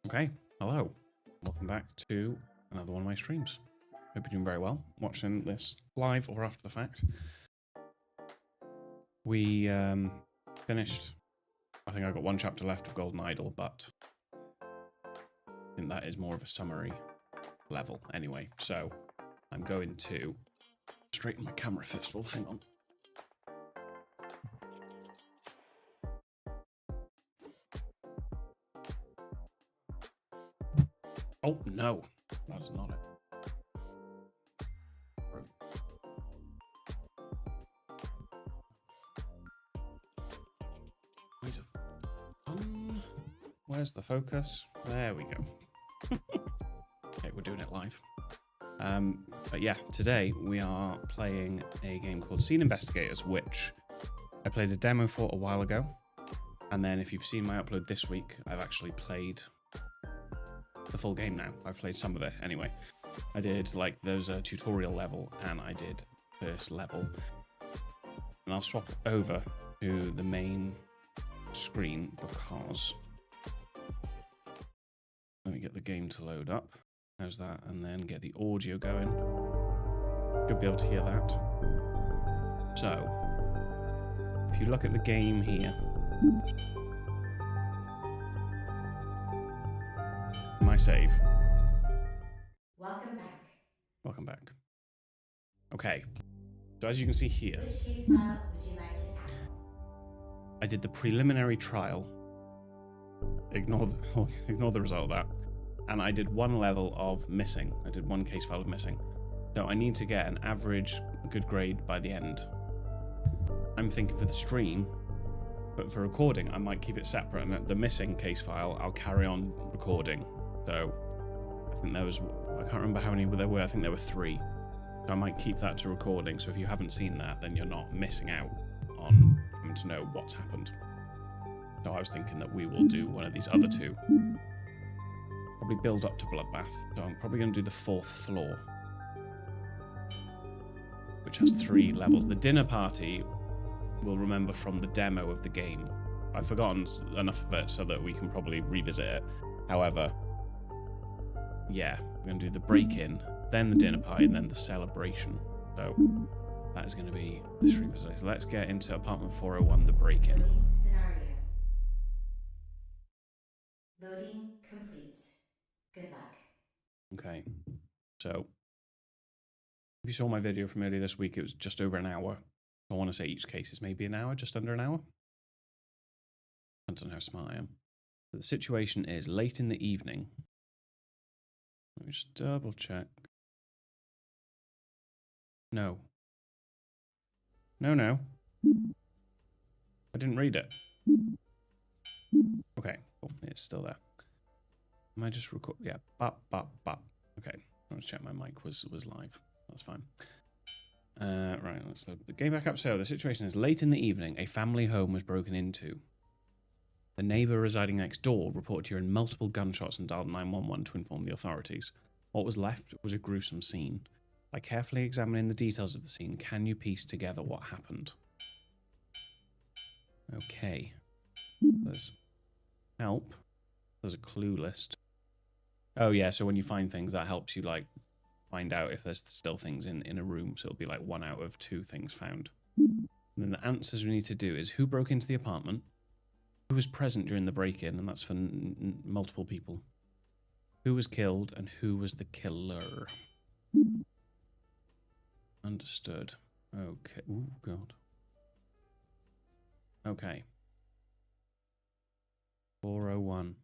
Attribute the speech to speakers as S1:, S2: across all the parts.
S1: Okay, hello. Welcome back to another one of my streams. Hope you're doing very well, watching this live or after the fact. We finished, I think I got one chapter left of Golden Idol, but I think that is more of a summary level anyway. So I'm going to straighten my camera first of all, hang on. Oh no, that is not it. Where's the focus? There we go. Okay, we're doing it live. But yeah, today we are playing a game called Scene Investigators, which I played a demo for a while ago. And then if you've seen my upload this week, I've actually played the full game now. I've played some of it anyway. I did like there's a tutorial level and I did first level. And I'll swap over to the main screen because let me get the game to load up. How's that? And then get the audio going. You'll be able to hear that. So, if you look at the game here, my save.
S2: Welcome back.
S1: Welcome back. Okay, so as you can see here,
S2: Which case file would you like to tackle?
S1: I did the preliminary trial. Ignore the result of that. And I did one level of missing. I did one case file of missing. So I need to get an average good grade by the end. I'm thinking for the stream, but for recording, I might keep it separate. And the missing case file, I'll carry on recording. So I think I can't remember how many there were. I think there were 3. So I might keep that to recording. So if you haven't seen that, then you're not missing out on having to know what's happened. So I was thinking that we will do one of these other 2. Probably build up to Bloodbath. So I'm probably going to do the 4th floor, which has 3 levels. The dinner party we'll remember from the demo of the game. I've forgotten enough of it so that we can probably revisit it. However, yeah, we're going to do the break-in, then the dinner party, and then the celebration. So that is going to be the stream for today. So let's get into apartment 401, the break-in.
S2: Loading scenario. Loading complete. Good luck.
S1: Okay, so if you saw my video from earlier this week, it was just over an hour. I want to say each case is maybe an hour, just under an hour. I don't know how smart I am. But the situation is late in the evening. Let me just double check. No. No. I didn't read it. Okay, oh, it's still there. Am I just record? Yeah, bop. Okay, let's check my mic was live. That's fine. Right, let's load the game back up. So the situation is late in the evening, a family home was broken into. The neighbour residing next door reported hearing multiple gunshots and dialed 911 to inform the authorities. What was left was a gruesome scene. By carefully examining the details of the scene, can you piece together what happened? Okay. There's help. There's a clue list. Oh yeah, so when you find things, that helps you like find out if there's still things in a room. So it'll be like 1 out of 2 things found. And then the answers we need to do is who broke into the apartment, who was present during the break-in, and that's for multiple people, who was killed, and who was the killer. Understood. Okay. Oh, God. Okay. 401.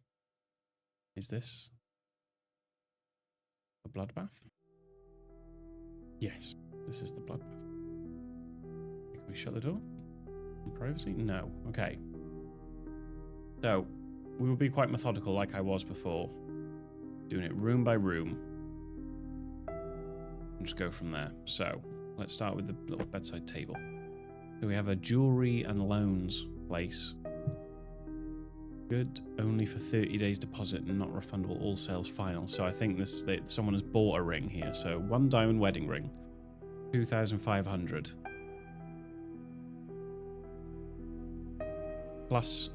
S1: Is this a bloodbath? Yes, this is the bloodbath. Can we shut the door? Privacy? No. Okay. So, we will be quite methodical like I was before. Doing it room by room. And just go from there. So, let's start with the little bedside table. So we have a jewelry and loans place. Good, only for 30 days deposit and not refundable, all sales final. So I think someone has bought a ring here. So 1 diamond wedding ring, 2,500. Plus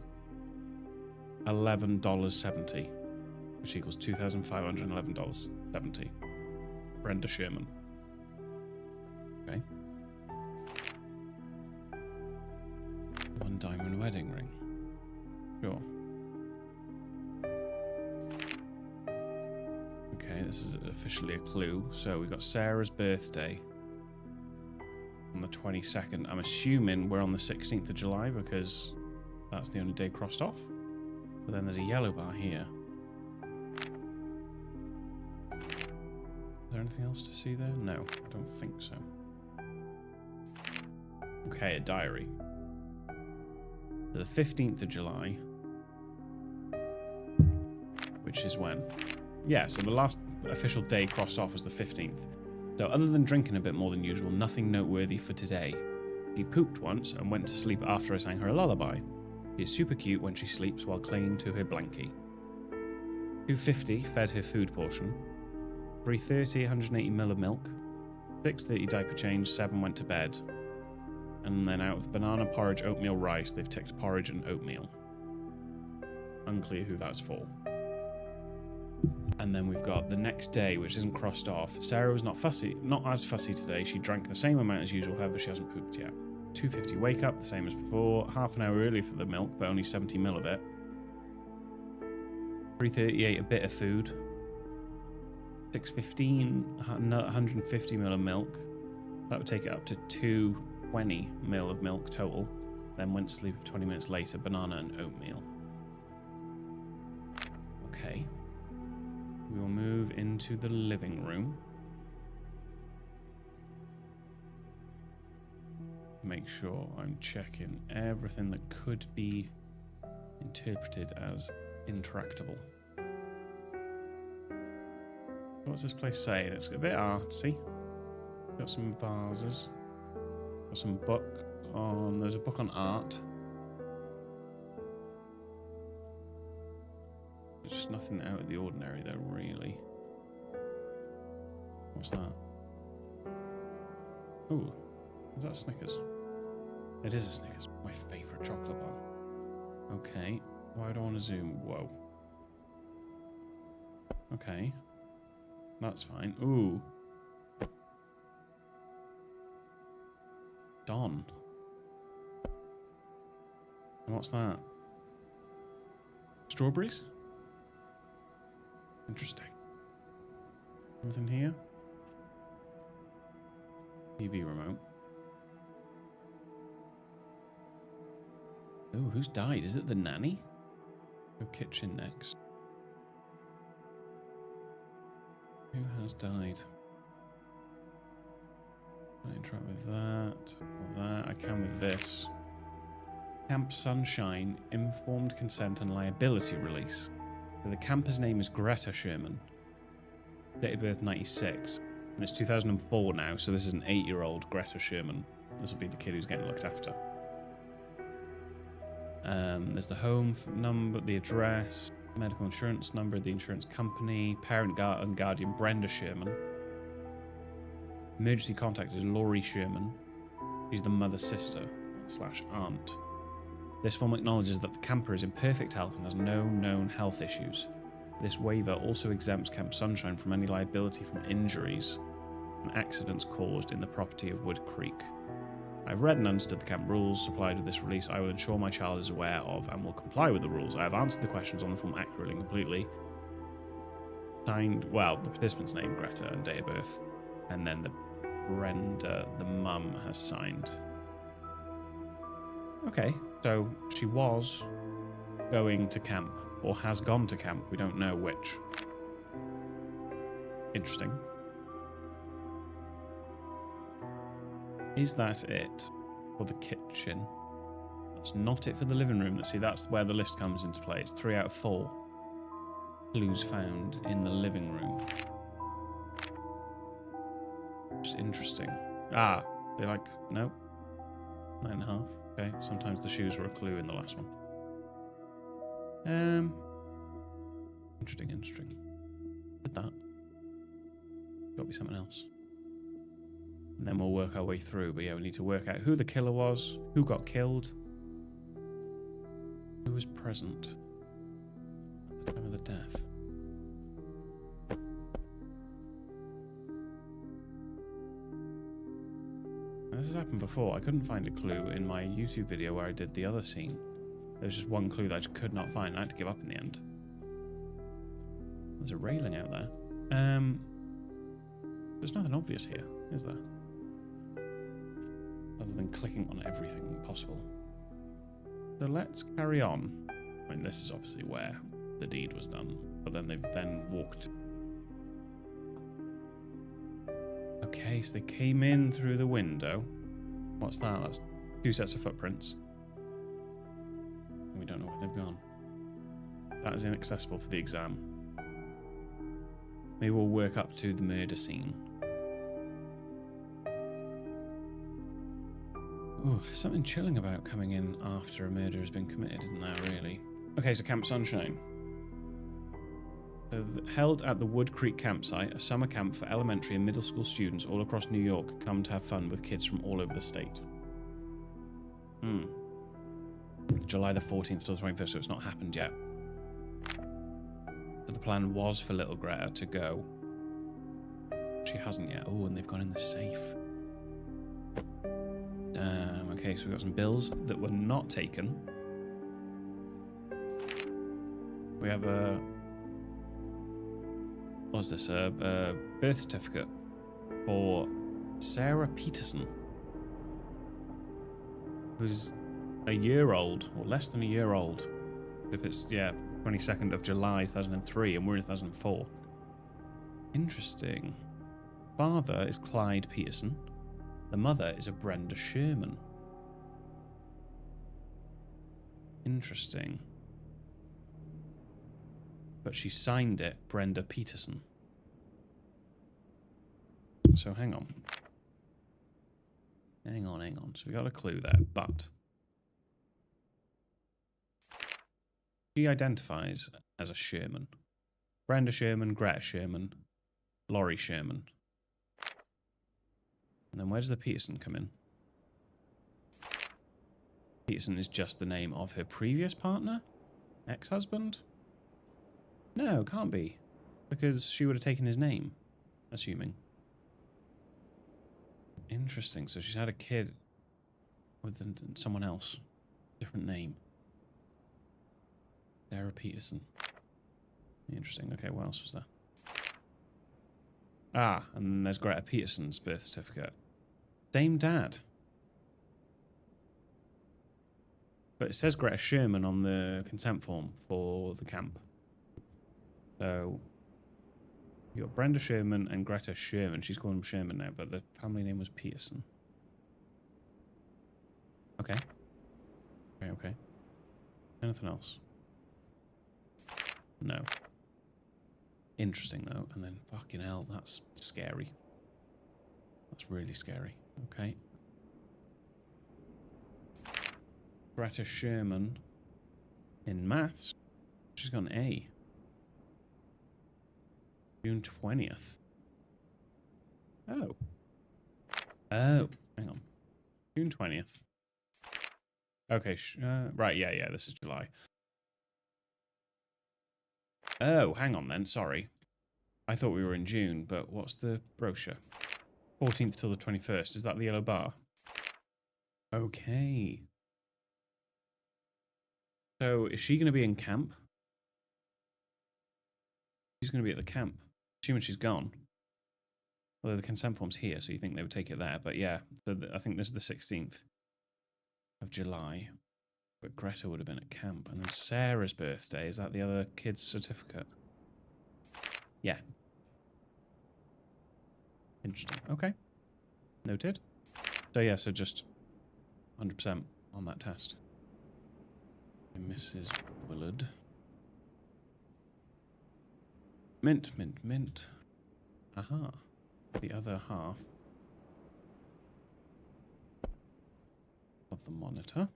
S1: $11.70, which equals $2,511.70. Brenda Sherman. Okay. 1 diamond wedding ring. Sure. Okay, this is officially a clue. So we've got Sarah's birthday on the 22nd. I'm assuming we're on the 16th of July because that's the only day crossed off. But then there's a yellow bar here. Is there anything else to see there? No, I don't think so. Okay, a diary. So the 15th of July, which is when? Yeah, so the last official day crossed off was the 15th. So other than drinking a bit more than usual, nothing noteworthy for today. She pooped once and went to sleep after I sang her a lullaby. She is super cute when she sleeps while clinging to her blankie. 250 fed her food portion. 3:30, 180 ml of milk. 6:30 diaper change, 7 went to bed. And then out of banana, porridge, oatmeal, rice, they've ticked porridge and oatmeal. Unclear who that's for. And then we've got the next day, which isn't crossed off. Sarah was not as fussy today. She drank the same amount as usual, however she hasn't pooped yet. 2:50 wake up, the same as before. Half an hour early for the milk, but only 70 ml of it. 3:38 a bit of food. 6:15 150 ml of milk. That would take it up to 220 ml of milk total. Then went to sleep 20 minutes later, banana and oatmeal. Okay. We will move into the living room. make sure I'm checking everything that could be interpreted as intractable. What's this place saying? It's a bit artsy. Got some vases. Got some book on... There's a book on art. There's just nothing out of the ordinary there, really. What's that? Ooh. Is that Snickers? It is a Snickers. My favourite chocolate bar. Okay. Why do I want to zoom? Whoa. Okay. That's fine. Ooh. Don. And what's that? Strawberries? Interesting. Anything here? TV remote. Ooh, who's died? Is it the nanny? Go kitchen next. Who has died? Can I interact with that? That. I can with this. Camp Sunshine, informed consent and liability release. So the camper's name is Greta Sherman. Date of birth 96. And it's 2004 now, so this is an 8-year-old Greta Sherman. This will be the kid who's getting looked after. There's the home number, the address, medical insurance number, the insurance company, parent and guardian Brenda Sherman. Emergency contact is Laurie Sherman. She's the mother's sister / aunt. This form acknowledges that the camper is in perfect health and has no known health issues. This waiver also exempts Camp Sunshine from any liability from injuries and accidents caused in the property of Wood Creek. I've read and understood the camp rules supplied with this release. I will ensure my child is aware of and will comply with the rules. I have answered the questions on the form accurately and completely. Signed, well, the participant's name, Greta, and date of birth. And then the Brenda, the mum, has signed. Okay, so she was going to camp, or has gone to camp. We don't know which. Interesting. Is that it for the kitchen? That's not it for the living room. See, that's where the list comes into play. It's 3 out of 4 clues found in the living room. Which is interesting. Ah, they're like, nope. 9.5. Okay, sometimes the shoes were a clue in the last one. Interesting. Did that. Got to be something else. And then we'll work our way through. But yeah, we need to work out who the killer was, who got killed, who was present at the time of the death. Now, this has happened before. I couldn't find a clue in my YouTube video where I did the other scene. There was just one clue that I just could not find. I had to give up in the end. There's a railing out there. There's nothing obvious here, is there? Other than clicking on everything possible. So let's carry on. I mean, this is obviously where the deed was done. But then they've then walked. Okay, so they came in through the window. What's that? That's 2 sets of footprints. We don't know where they've gone. That is inaccessible for the exam. Maybe we'll work up to the murder scene. Ooh, something chilling about coming in after a murder has been committed, isn't there, really? Okay, so Camp Sunshine. So, held at the Wood Creek campsite, a summer camp for elementary and middle school students all across New York come to have fun with kids from all over the state. July the 14th to the 21st, so it's not happened yet. But the plan was for little Greta to go. She hasn't yet. Oh, and they've gone in the safe. Okay, so we've got some bills that were not taken. We have a... What's this? A birth certificate for Sarah Peterson, who's a year old, or less than a year old. If it's, 22nd of July 2003, and we're in 2004. Interesting. Father is Clyde Peterson. The mother is a Brenda Sherman. Interesting. But she signed it Brenda Peterson. So hang on. Hang on, hang on. So we got a clue there, but she identifies as a Sherman. Brenda Sherman, Greta Sherman, Laurie Sherman. And then where does the Peterson come in? Peterson is just the name of her previous partner? Ex-husband? No, can't be. Because she would have taken his name, assuming. Interesting. So she's had a kid with someone else. Different name. Sarah Peterson. Interesting. Okay, what else was there? Ah, and then there's Greta Peterson's birth certificate. Same dad. But it says Greta Sherman on the consent form for the camp. So you got Brenda Sherman and Greta Sherman. She's calling him Sherman now, but the family name was Peterson. Okay. Okay, okay. Anything else? No. Interesting, though. And then, fucking hell, that's scary. That's really scary. Okay. Greta Sherman in maths. She's got an A. June 20th. Oh. Oh. Hang on. June 20th. Okay. Right, yeah, this is July. Oh, hang on then. Sorry. I thought we were in June, but what's the brochure? 14th till the 21st. Is that the yellow bar? Okay. So, is she going to be in camp? She's going to be at the camp. Assuming she's gone. Although the consent form's here, so you think they would take it there. But yeah, so I think this is the 16th of July. But Greta would have been at camp. And then Sarah's birthday. Is that the other kid's certificate? Yeah. Interesting. Okay. Noted. So yeah, so just 100% on that test. Mrs. Willard. Mint, mint, mint. Aha. The other half of the monitor.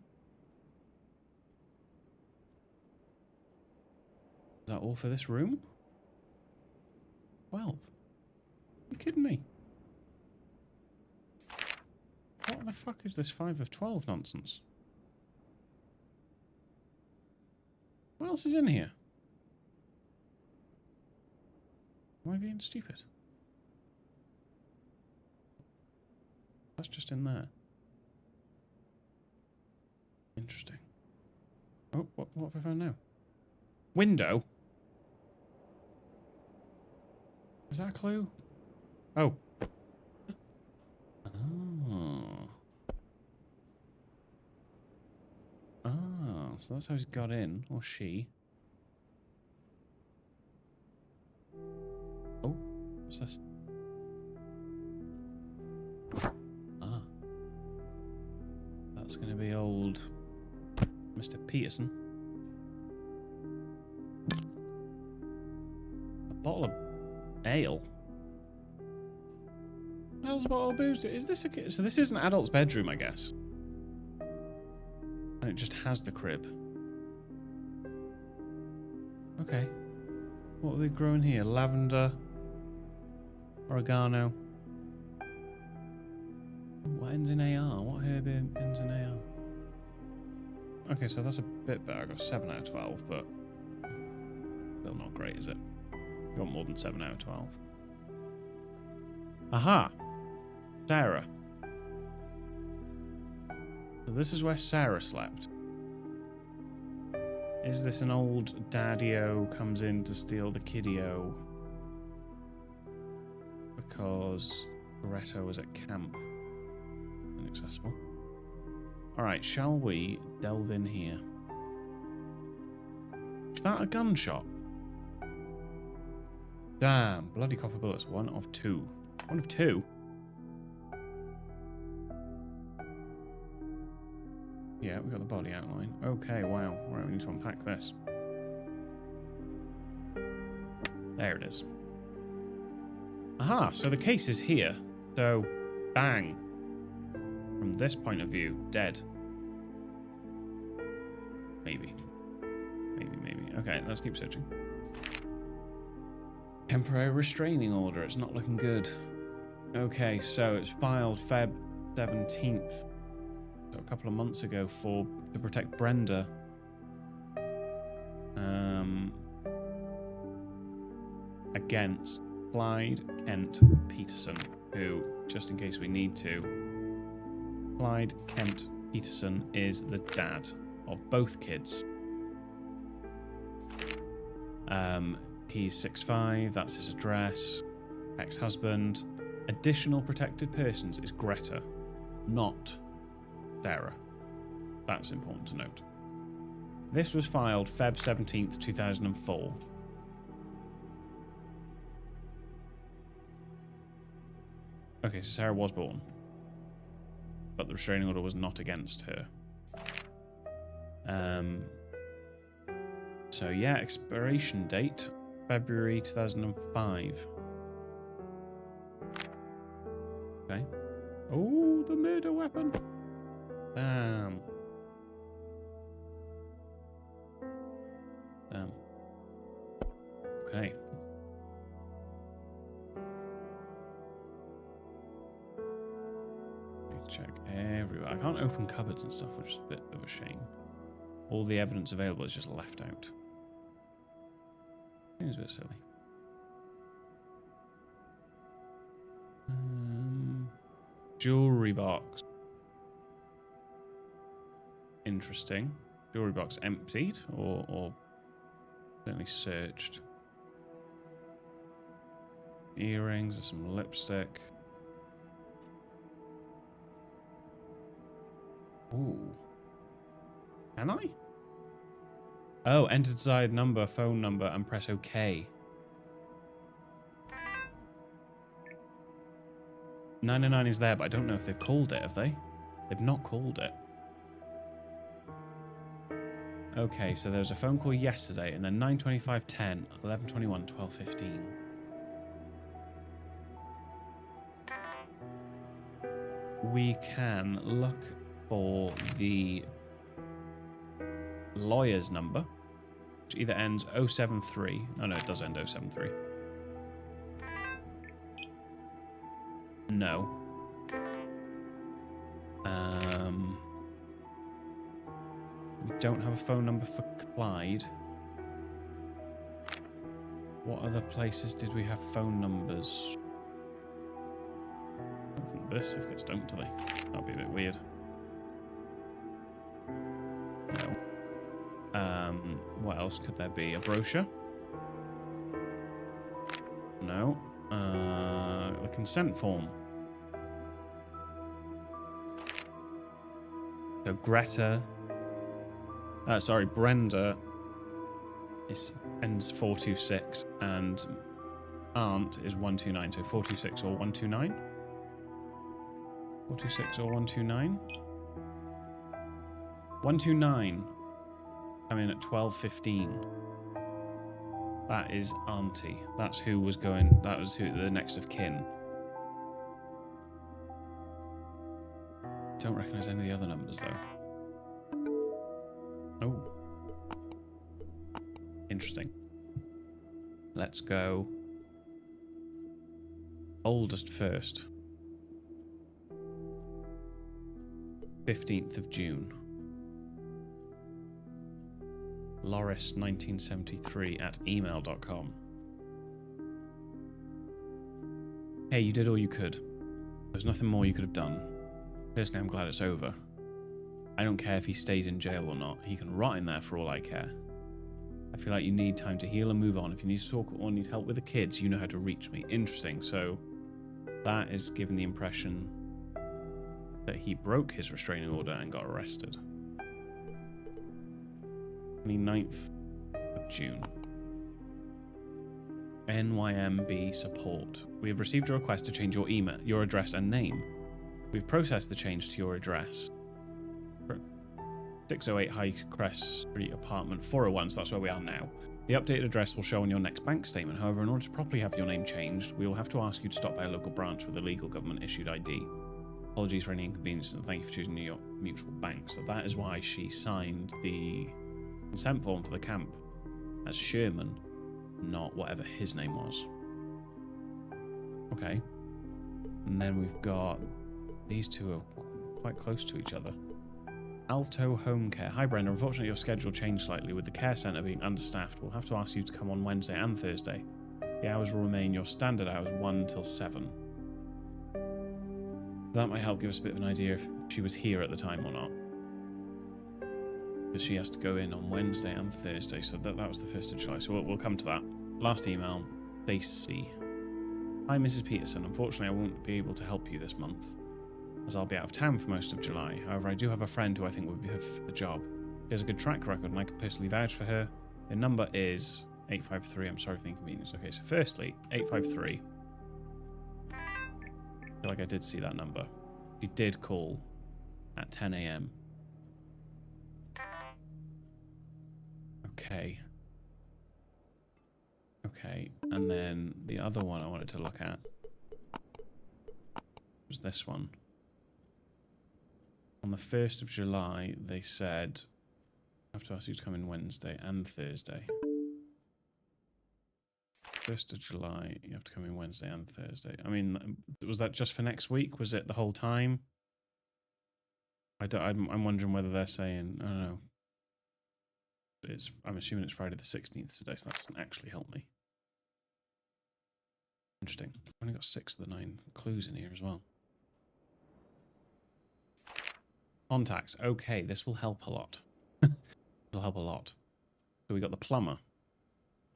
S1: Is that all for this room? 12. Are you kidding me? What the fuck is this 5 of 12 nonsense? What else is in here? Am I being stupid? That's just in there. Interesting. Oh, what have I found now? Window? Is that a clue? Oh. Oh. Ah, so that's how he's got in, or she. Oh, what's this? Ah. That's going to be old Mr. Peterson. A bottle of ale. How's a bottle of booze? Is this a... So this is an adult's bedroom, I guess. And it just has the crib. Okay. What are they growing here? Lavender. Oregano. What ends in AR? What herb ends in AR? Okay, so that's a bit better. I got 7 out of 12, but still not great, is it? You want more than 7 out of 12. Aha! Sarah. So this is where Sarah slept. Is this an old daddy-o comes in to steal the kiddie-o? Because Greta was at camp. Inaccessible. Alright, shall we delve in here? Is that a gunshot? Damn, bloody copper bullets. 1 of 2. 1 of 2? Yeah, we got the body outline. Okay, wow. Right, we need to unpack this. There it is. Aha, so the case is here. So, bang. From this point of view, dead. Maybe. Maybe. Okay, let's keep searching. Temporary restraining order. It's not looking good. Okay, so it's filed Feb 17th. So a couple of months ago to protect Brenda. Against Clyde Kent Peterson, who, just in case we need to, Clyde Kent Peterson is the dad of both kids. He's 6'5", that's his address. Ex-husband. Additional protected persons is Greta, not Sarah. That's important to note. This was filed Feb 17th, 2004. Okay, so Sarah was born, but the restraining order was not against her. So yeah, expiration date, February 2005. Okay. Oh, the murder weapon. Damn. Okay. Check everywhere. I can't open cupboards and stuff, which is a bit of a shame. All the evidence available is just left out. Seems a bit silly. Jewelry box. Interesting. Jewelry box emptied or certainly searched. Earrings and some lipstick. Ooh. Can I? Oh, enter desired number, phone number, and press OK. 909 is there, but I don't know if they've called it, have they? They've not called it. Okay, so there was a phone call yesterday, and then 9:25, 10, 11:21, 12:15. We can look for the lawyer's number, which either ends 073. Oh no, it does end 073. No. We don't have a phone number for Clyde. What other places did we have phone numbers? I don't think birth certificates don't, do they? That'd be a bit weird. No. What else could there be? A brochure? No. The consent form. So Brenda ends 426 and aunt is 129. So 426 or 129? 426 or 129? 129. I'm in at 12:15. That is auntie. That's who was going. That was who the next of kin. Don't recognise any of the other numbers though. Oh. Interesting. Let's go oldest first. 15th of June. Loris1973@email.com. Hey, you did all you could. There's nothing more you could have done. Personally, I'm glad it's over. I don't care if he stays in jail or not. He can rot in there for all I care. I feel like you need time to heal and move on. If you need to talk or need help with the kids, you know how to reach me. Interesting. So that is giving the impression that he broke his restraining order and got arrested. 29th of June. NYMB support. We have received a request to change your email, your address and name. We've processed the change to your address. 608 High Crest Street, apartment 401. So that's where we are now. The updated address will show on your next bank statement. However, in order to properly have your name changed, we will have to ask you to stop by a local branch with a legal government-issued ID. Apologies for any inconvenience, and thank you for choosing New York Mutual Bank. So that is why she signed the consent form for the camp as Sherman, not whatever his name was. Okay. And then we've got... These two are quite close to each other. Alto Home Care. Hi, Brenda. Unfortunately, your schedule changed slightly. With the care centre being understaffed, we'll have to ask you to come on Wednesday and Thursday. The hours will remain your standard hours, 1 till 7. That might help give us a bit of an idea if she was here at the time or not. Because she has to go in on Wednesday and Thursday, so that was the 1st of July. So we'll come to that. Last email, Stacey. Hi, Mrs. Peterson. Unfortunately, I won't be able to help you this month, as I'll be out of town for most of July. However, I do have a friend who I think would be fit for the job. She has a good track record, and I can personally vouch for her. Her number is 853. I'm sorry for the inconvenience. Okay, so firstly, 853. I feel like I did see that number. She did call at 10 a.m. Okay. Okay, and then the other one I wanted to look at was this one. On the 1st of July, they said, I have to ask you to come in Wednesday and Thursday. 1st of July, you have to come in Wednesday and Thursday. I mean, was that just for next week? Was it the whole time? I'm wondering whether they're saying, I don't know. I'm assuming it's Friday the 16th today, so that doesn't actually help me. Interesting. I've only got 6 of the 9 clues in here as well. Contacts. Okay, this will help a lot. This will help a lot. So we got the plumber.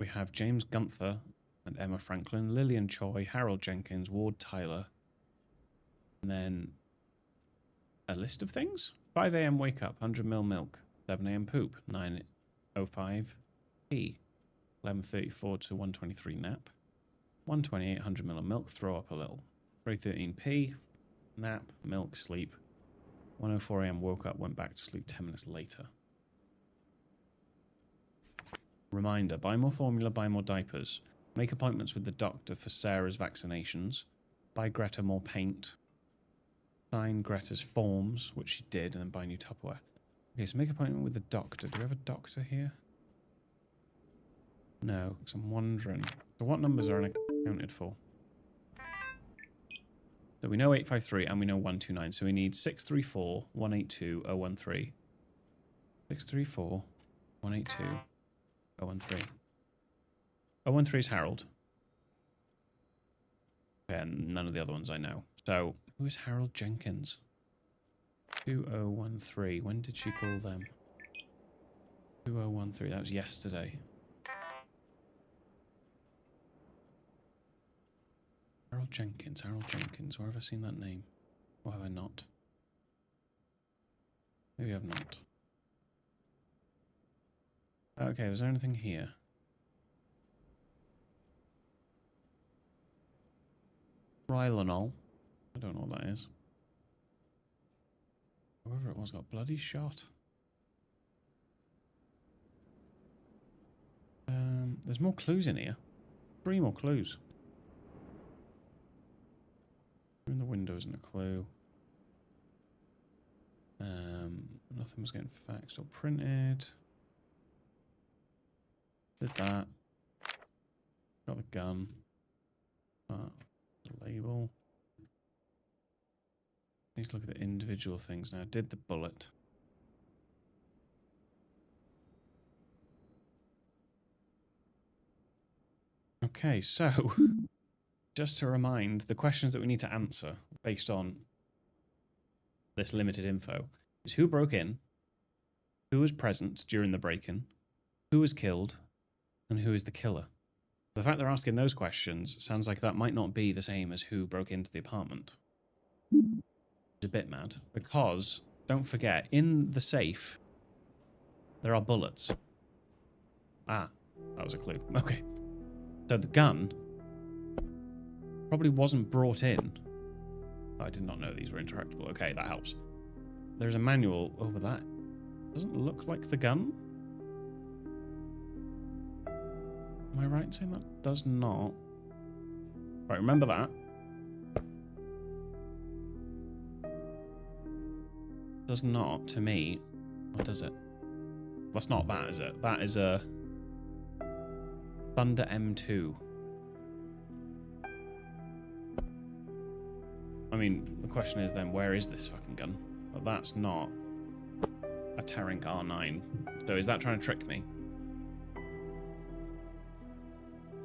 S1: We have James Gunther and Emma Franklin, Lillian Choi, Harold Jenkins, Ward Tyler. And then a list of things. 5 a.m. wake up, 100ml milk. 7 a.m. poop, 9:05 p. 11:34 to 1:23 nap. 1:28, 100ml of milk, throw up a little. 3:13 p. Nap, milk, sleep. 1:04 a.m. woke up, went back to sleep 10 minutes later. Reminder, buy more formula, buy more diapers. Make appointments with the doctor for Sarah's vaccinations. Buy Greta more paint. Sign Greta's forms, which she did, and then buy new Tupperware. Okay, so make appointment with the doctor. Do we have a doctor here? No, because I'm wondering. So what numbers are unaccounted for? So we know 853 and we know 129. So we need 634 182 013. 634 182 013. 013 is Harold. Okay, and none of the other ones I know. So who is Harold Jenkins? 2013. When did she call them? 2013. That was yesterday. Harold Jenkins. Harold Jenkins. Where have I seen that name? Or have I not? Maybe I've not. Okay, was there anything here? Rylanol. I don't know what that is. Whoever it was got bloody shot. There's more clues in here. 3 more clues. In the window isn't a clue. Nothing was getting faxed or printed. Did that. Got the gun. The label. Need to look at the individual things now. Did the bullet. Okay, so just to remind, the questions that we need to answer based on this limited info is who broke in, who was present during the break-in, who was killed, and who is the killer. The fact they're asking those questions sounds like that might not be the same as who broke into the apartment. It's a bit mad, because, don't forget, in the safe, there are bullets. Ah, that was a clue. Okay. So the gun probably wasn't brought in. I did not know these were interactable. Okay, that helps. There's a manual over that. Doesn't look like the gun. Am I right in saying that does not? Right, remember that. Does not, to me. What does it? That's not that, is it? That is a Thunder M2. I mean, the question is then, where is this fucking gun? But that's not a Tarink R9. So is that trying to trick me?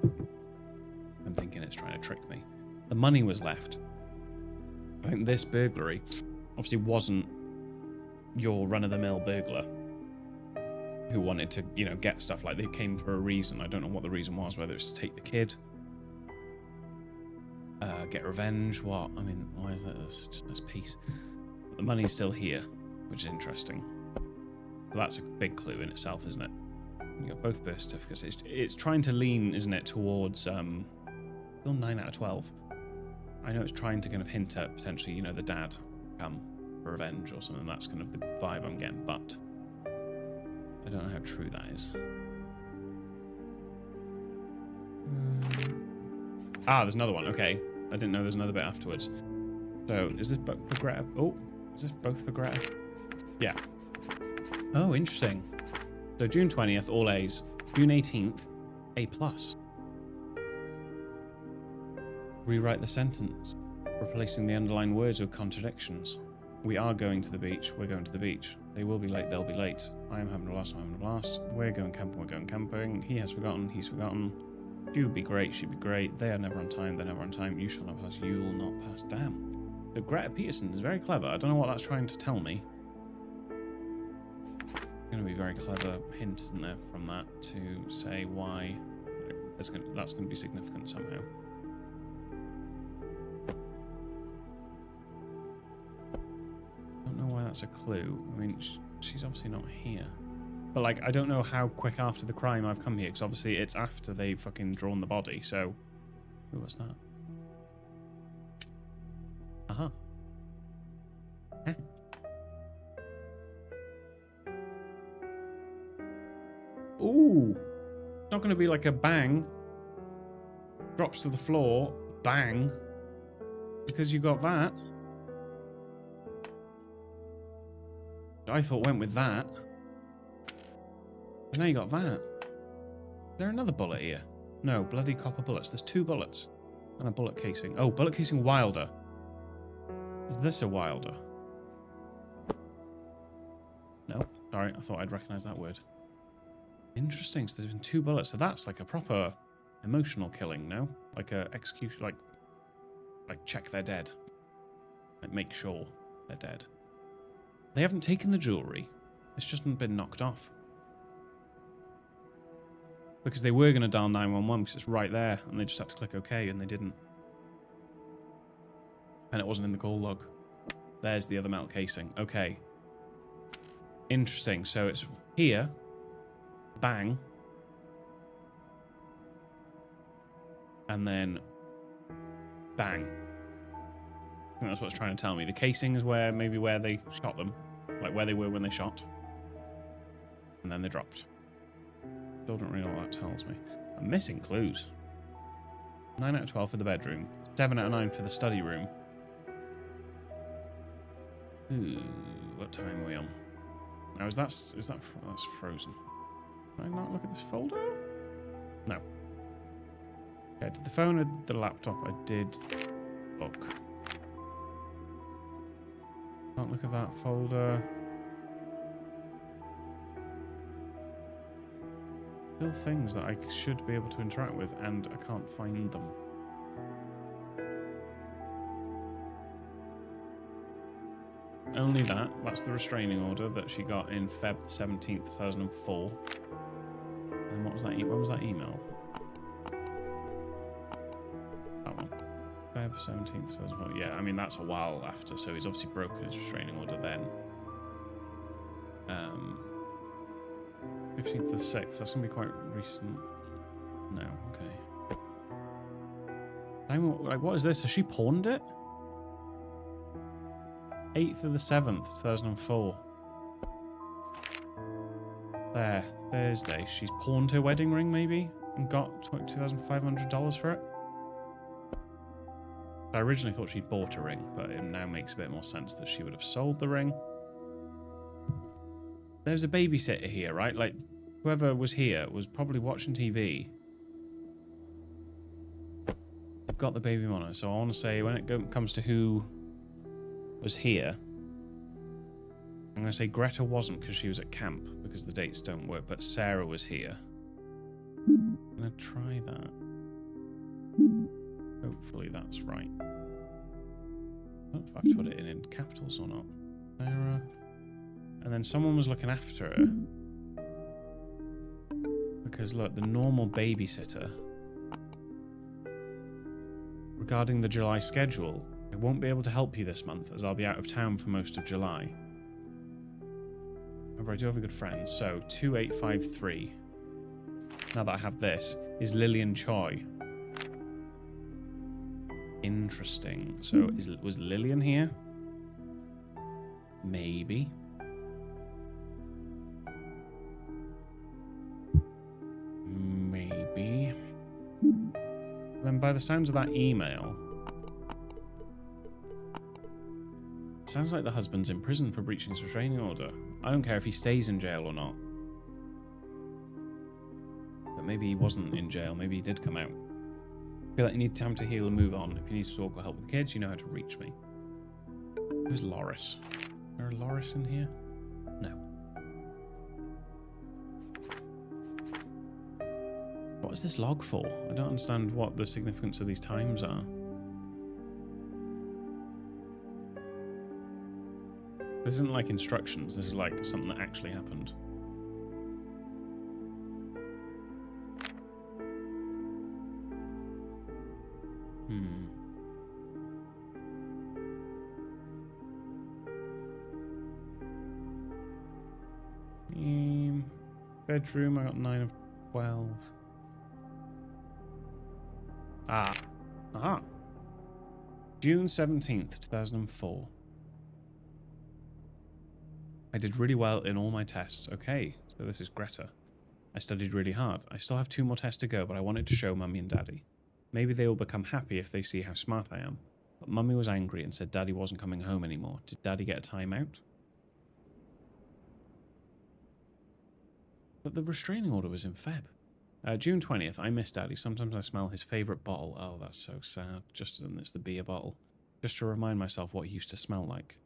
S1: I'm thinking it's trying to trick me. The money was left. I think this burglary obviously wasn't your run-of-the-mill burglar who wanted to, you know, get stuff. Like, they came for a reason. I don't know what the reason was, whether it's to take the kid, get revenge, what? I mean, why is that? There's just this piece. But the money's still here, which is interesting. So that's a big clue in itself, isn't it? You got both birth certificates. It's trying to lean, isn't it, towards still 9 out of 12. I know it's trying to kind of hint at potentially, you know, the dad come for revenge or something. That's kind of the vibe I'm getting, but I don't know how true that is. There's another one. Okay, I didn't know there's another bit afterwards. So is this both for Greta? Oh, is this both for Greta? Yeah. Oh, interesting. So June 20th, all A's. June 18th, A+. Rewrite the sentence, replacing the underlined words with contradictions. We are going to the beach. We're going to the beach. They will be late. They'll be late. I am having a blast. I'm having a blast. We're going camping. We're going camping. He has forgotten. He's forgotten. She would be great. She'd be great. They are never on time. They're never on time. You shall not pass. You will not pass. Damn. The Greta Peterson is very clever. I don't know what that's trying to tell me. Going to be very clever hint, isn't there, from that to say why that's going to be significant somehow. I don't know why that's a clue. I mean, she's obviously not here. But, like, I don't know how quick after the crime I've come here, because obviously it's after they've fucking drawn the body, so... Ooh, what's that? Uh-huh. Huh. Ooh! It's not going to be like a bang. Drops to the floor. Bang. Because you got that. I thought went with that. But now you got that. Is there another bullet here? No, bloody copper bullets. There's 2 bullets. And a bullet casing. Oh, bullet casing Wilder. Is this a Wilder? No. Sorry, I thought I'd recognise that word. Interesting. So there's been 2 bullets. So that's like a proper emotional killing, no? Like a execution, like check they're dead. Like make sure they're dead. They haven't taken the jewellery. It's just been knocked off. Because they were going to dial 911 because it's right there and they just had to click OK and they didn't. And it wasn't in the call log. There's the other metal casing. Okay. Interesting. So it's here. Bang. And then bang. I think that's what it's trying to tell me. The casing is where they shot them. Like where they were when they shot. And then they dropped. Still don't really know what that tells me. I'm missing clues. 9 out of 12 for the bedroom. 7 out of 9 for the study room. Ooh, what time are we on? Now that's frozen. Can I not look at this folder? No. Okay, did the phone or the laptop? I did look. Can't look at that folder. Still things that I should be able to interact with, and I can't find them. Only that. That's the restraining order that she got in Feb 17th, 2004. And what was that? When was that email? That one. Feb 17th, 2004. Yeah, I mean, that's a while after, so he's obviously broken his restraining order then. 15th of the 6th. That's going to be quite recent. No, okay. Like, what is this? Has she pawned it? 8th of the 7th, 2004. there, Thursday. She's pawned her wedding ring, maybe, and got $2,500 for it. I originally thought she'd bought a ring, but it now makes a bit more sense that she would have sold the ring. There's a babysitter here, right? Like, whoever was here was probably watching TV. I've got the baby monitor, so I want to say when it comes to who was here, I'm going to say Greta wasn't because she was at camp, because the dates don't work, but Sarah was here. I'm going to try that. Hopefully that's right. I don't know if I have to put it in capitals or not. Sarah. And then someone was looking after her. Because look, the normal babysitter, regarding the July schedule, I won't be able to help you this month as I'll be out of town for most of July. However, I do have a good friend. So 2853, now that I have this, is Lillian Choi. Interesting. So was Lillian here? Maybe. Maybe. Then by the sounds of that email, it sounds like the husband's in prison for breaching his restraining order. I don't care if he stays in jail or not. But maybe he wasn't in jail. Maybe he did come out. I feel like you need time to heal and move on. If you need to talk or help with kids, you know how to reach me. Who's Loris? Is there a Loris in here? No. What is this log for? I don't understand what the significance of these times are. This isn't like instructions. This is like something that actually happened. Bedroom, I got 9 of 12. Aha. June 17th, 2004. I did really well in all my tests. Okay, so this is Greta. I studied really hard. I still have 2 more tests to go, but I wanted to show Mummy and Daddy. Maybe they will become happy if they see how smart I am. But Mummy was angry and said Daddy wasn't coming home anymore. Did Daddy get a timeout? But the restraining order was in Feb. June 20th, I miss Daddy. Sometimes I smell his favourite bottle. Oh, that's so sad. It's the beer bottle. Just to remind myself what he used to smell like.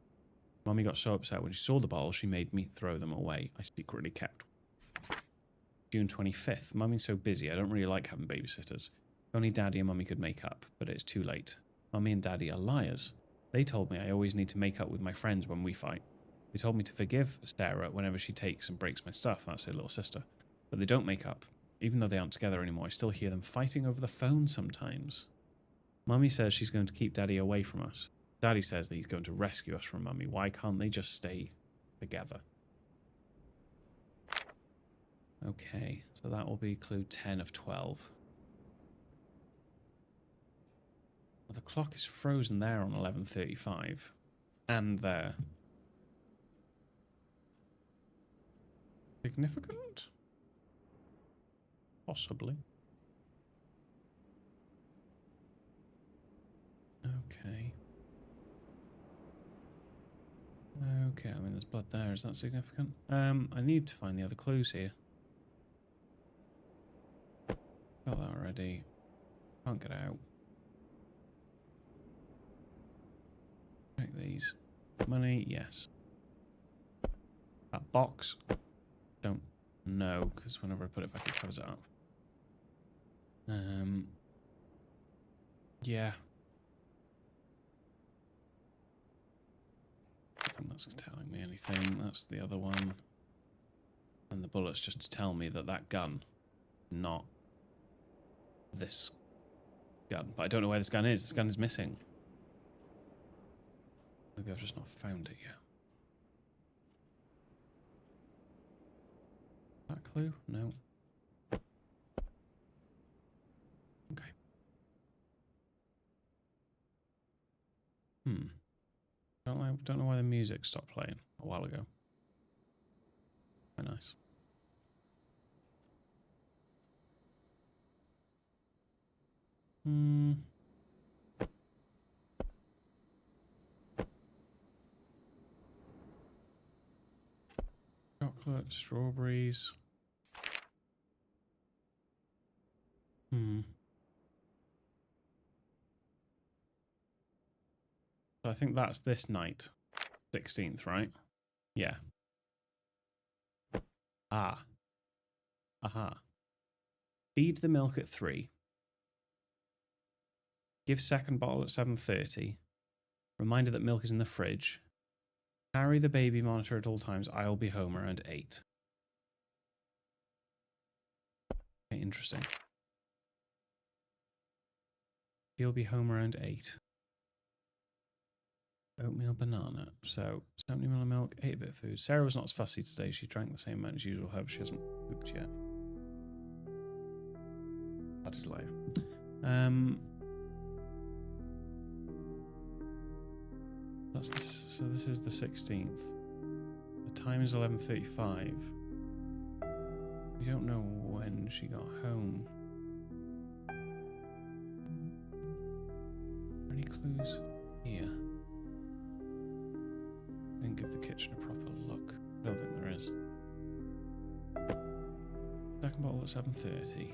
S1: Mummy got so upset when she saw the bottle, she made me throw them away. I secretly kept. June 25th, Mummy's so busy, I don't really like having babysitters. Only Daddy and Mummy could make up, but it's too late. Mummy and Daddy are liars. They told me I always need to make up with my friends when we fight. They told me to forgive Sarah whenever she takes and breaks my stuff. That's her little sister. But they don't make up. Even though they aren't together anymore, I still hear them fighting over the phone sometimes. Mummy says she's going to keep Daddy away from us. Daddy says that he's going to rescue us from Mummy. Why can't they just stay together? Okay, so that will be clue 10 of 12. Well, the clock is frozen there on 11:35. And there. Significant? Possibly. Okay. Okay, I mean there's blood there. Is that significant? I need to find the other clues here. Got that already. Can't get out. Check these. Money, yes. That box, don't know, because whenever I put it back, it covers it up. Yeah. I don't think that's telling me anything. That's the other one. And the bullet's just to tell me that that gun, not this gun. But I don't know where this gun is. This gun is missing. Maybe I've just not found it yet. That clue? No. Okay. Don't know why the music stopped playing a while ago. Very nice. Hmm. Chocolate, strawberries. Hmm. So I think that's this night. 16th, right? Yeah. Ah. Aha. Feed the milk at 3. Give second bottle at 7:30. Reminder that milk is in the fridge. Carry the baby monitor at all times. I'll be home around 8. Okay, interesting. He'll be home around 8. Oatmeal, banana. So 70 ml of milk, 8-bit food. Sarah was not as fussy today. She drank the same amount as usual. However, she hasn't pooped yet. That is life. That's this. So this is the 16th. The time is 11:35. We don't know when she got home. Any clues here? Didn't give the kitchen a proper look. I don't think there is. Second bottle at 7:30.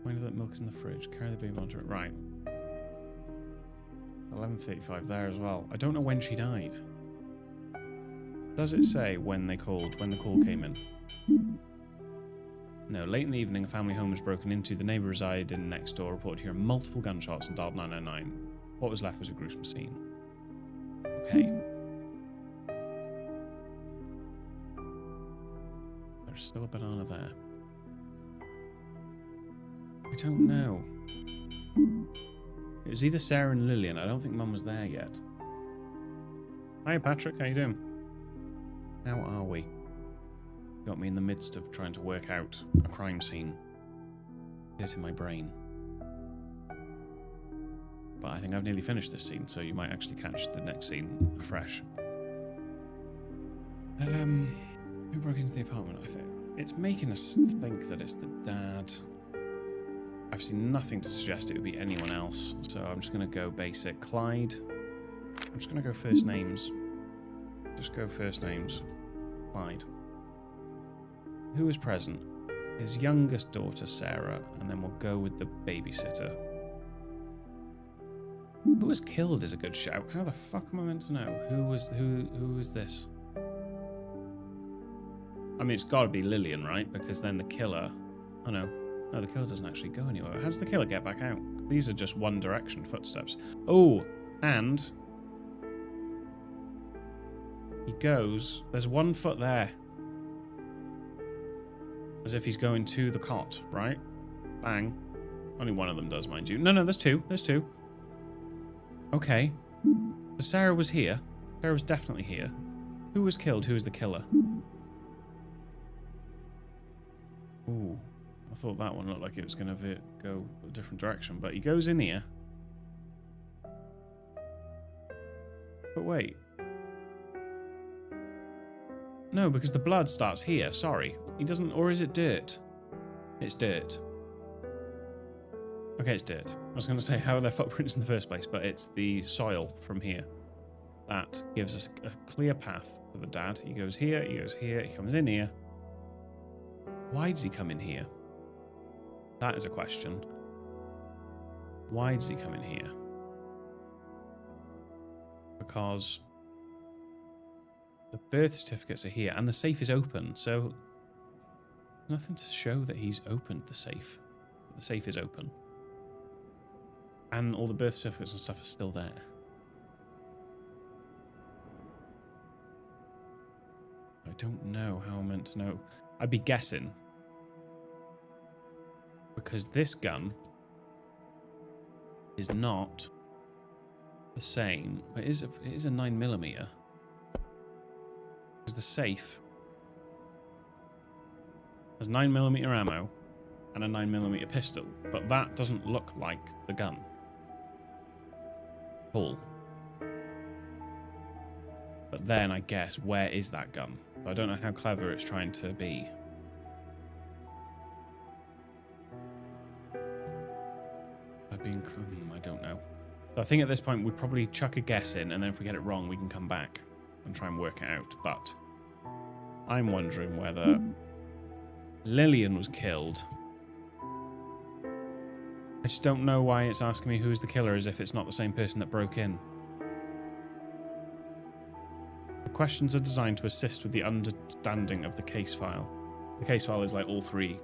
S1: Reminder that milk's in the fridge. Carry the baby monitor. Right. 11:35 there as well. I don't know when she died. Does it say when the call came in? No, late in the evening, a family home was broken into. The neighbour residing next door reported hearing multiple gunshots and dialed 999. What was left was a gruesome scene. Okay. There's still a banana there. I don't know. It was either Sarah and Lillian. I don't think Mum was there yet. Hi, Patrick. How you doing? How are we? Got me in the midst of trying to work out a crime scene. Get in my brain. But I think I've nearly finished this scene, so you might actually catch the next scene afresh. Who broke into the apartment, I think? It's making us think that it's the dad. I've seen nothing to suggest it would be anyone else, so I'm just going to go basic. Clyde. I'm just going to go first names. Just go first names. Clyde. Who was present? His youngest daughter, Sarah, and then we'll go with the babysitter. Who was killed is a good shout. How the fuck am I meant to know? Who was this? I mean, it's got to be Lillian, right? Because then the killer... Oh, no. No, the killer doesn't actually go anywhere. How does the killer get back out? These are just one direction footsteps. Oh, and... he goes... There's one foot there. As if he's going to the cot, right? Bang. Only one of them does, mind you. No, there's two. There's two. Okay. So Sarah was here. Sarah was definitely here. Who was killed? Who was the killer? Ooh. I thought that one looked like it was going to go a different direction. But he goes in here. But wait. No, because the blood starts here. Sorry. He doesn't... Or is it dirt? It's dirt. Okay, it's dirt. I was going to say, how are there footprints in the first place? But it's the soil from here. That gives us a clear path for the dad. He goes here, he goes here, he comes in here. Why does he come in here? That is a question. Why does he come in here? Because the birth certificates are here and the safe is open, so there's nothing to show that he's opened the safe. The safe is open. And all the birth certificates and stuff are still there. I don't know how I'm meant to know. I'd be guessing. Because this gun is not the same. It is a 9mm. Because the safe has 9mm ammo and a 9mm pistol. But that doesn't look like the gun. Pull. But then I guess, where is that gun? I don't know how clever it's trying to be. So I think at this point we'd probably chuck a guess in, and then if we get it wrong, we can come back and try and work it out. But I'm wondering whether Lillian was killed. I just don't know why it's asking me who's the killer as if it's not the same person that broke in. The questions are designed to assist with the understanding of the case file. The case file is like all three.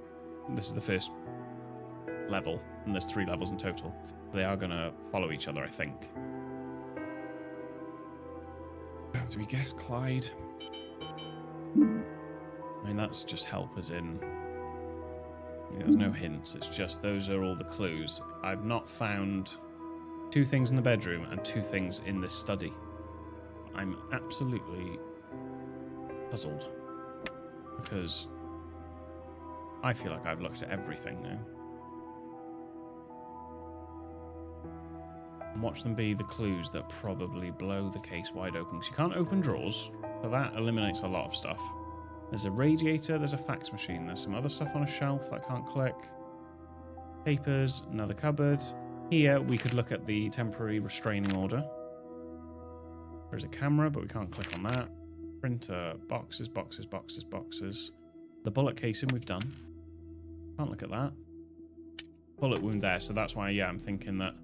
S1: This is the first level, and there's 3 levels in total. They are going to follow each other, I think. Do we guess Clyde? I mean, that's just help as in... there's no hints. It's just those are all the clues. I've not found 2 things in the bedroom and 2 things in this study. I'm absolutely puzzled because I feel like I've looked at everything now. And watch them be the clues that probably blow the case wide open. Because you can't open drawers, so that eliminates a lot of stuff. There's a radiator, there's a fax machine, there's some other stuff on a shelf that I can't click. Papers, another cupboard. Here we could look at the temporary restraining order. There's a camera, but we can't click on that. Printer, boxes, boxes, boxes, boxes. The bullet casing we've done. Can't look at that. Bullet wound there, so that's why, yeah, I'm thinking that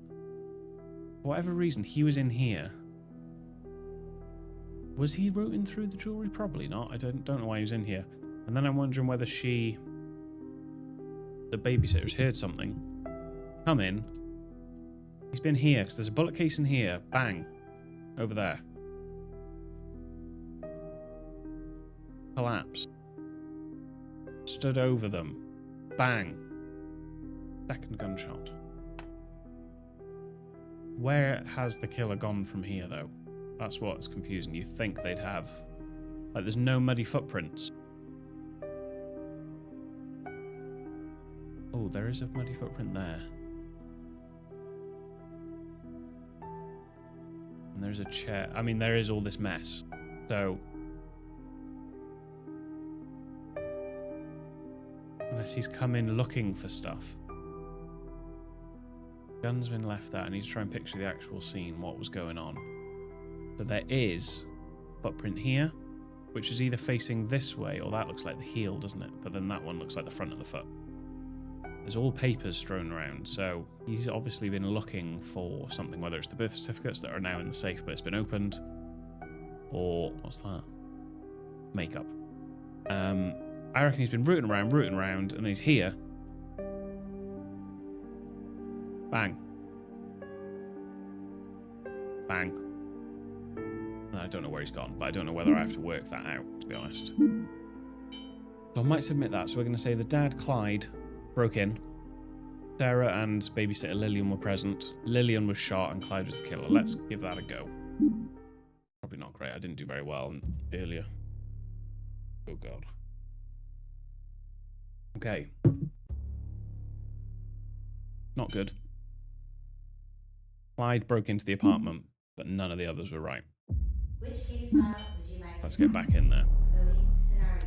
S1: for whatever reason, he was in here. Was he rooting through the jewellery? Probably not. I don't know why he was in here. And then I'm wondering whether the babysitter's heard something. Come in. He's been here, because there's a bullet case in here. Bang. Over there. Collapsed. Stood over them. Bang. Second gunshot. Where has the killer gone from here, though? That's what's confusing. You think they'd have... like, there's no muddy footprints. Oh, there is a muddy footprint there. And there's a chair. I mean, there is all this mess. So... unless he's come in looking for stuff. Gun's been left there. I need to try and picture the actual scene, what was going on. So there is a footprint here, which is either facing this way, or that looks like the heel, doesn't it? But then that one looks like the front of the foot. There's all papers strewn around, so he's obviously been looking for something, whether it's the birth certificates that are now in the safe but it's been opened, or what's that? Makeup. I reckon he's been rooting around, and he's here. Bang. Bang. I don't know where he's gone, but I don't know whether I have to work that out, to be honest. So I might submit that. So we're going to say the dad, Clyde, broke in. Sarah and babysitter Lillian were present. Lillian was shot and Clyde was the killer. Let's give that a go. Probably not great. I didn't do very well earlier. Oh, God. Okay. Not good. Clyde broke into the apartment, but none of the others were right.
S2: Which case file would you like
S1: Let's
S2: to
S1: get back in there.
S2: Loading scenario.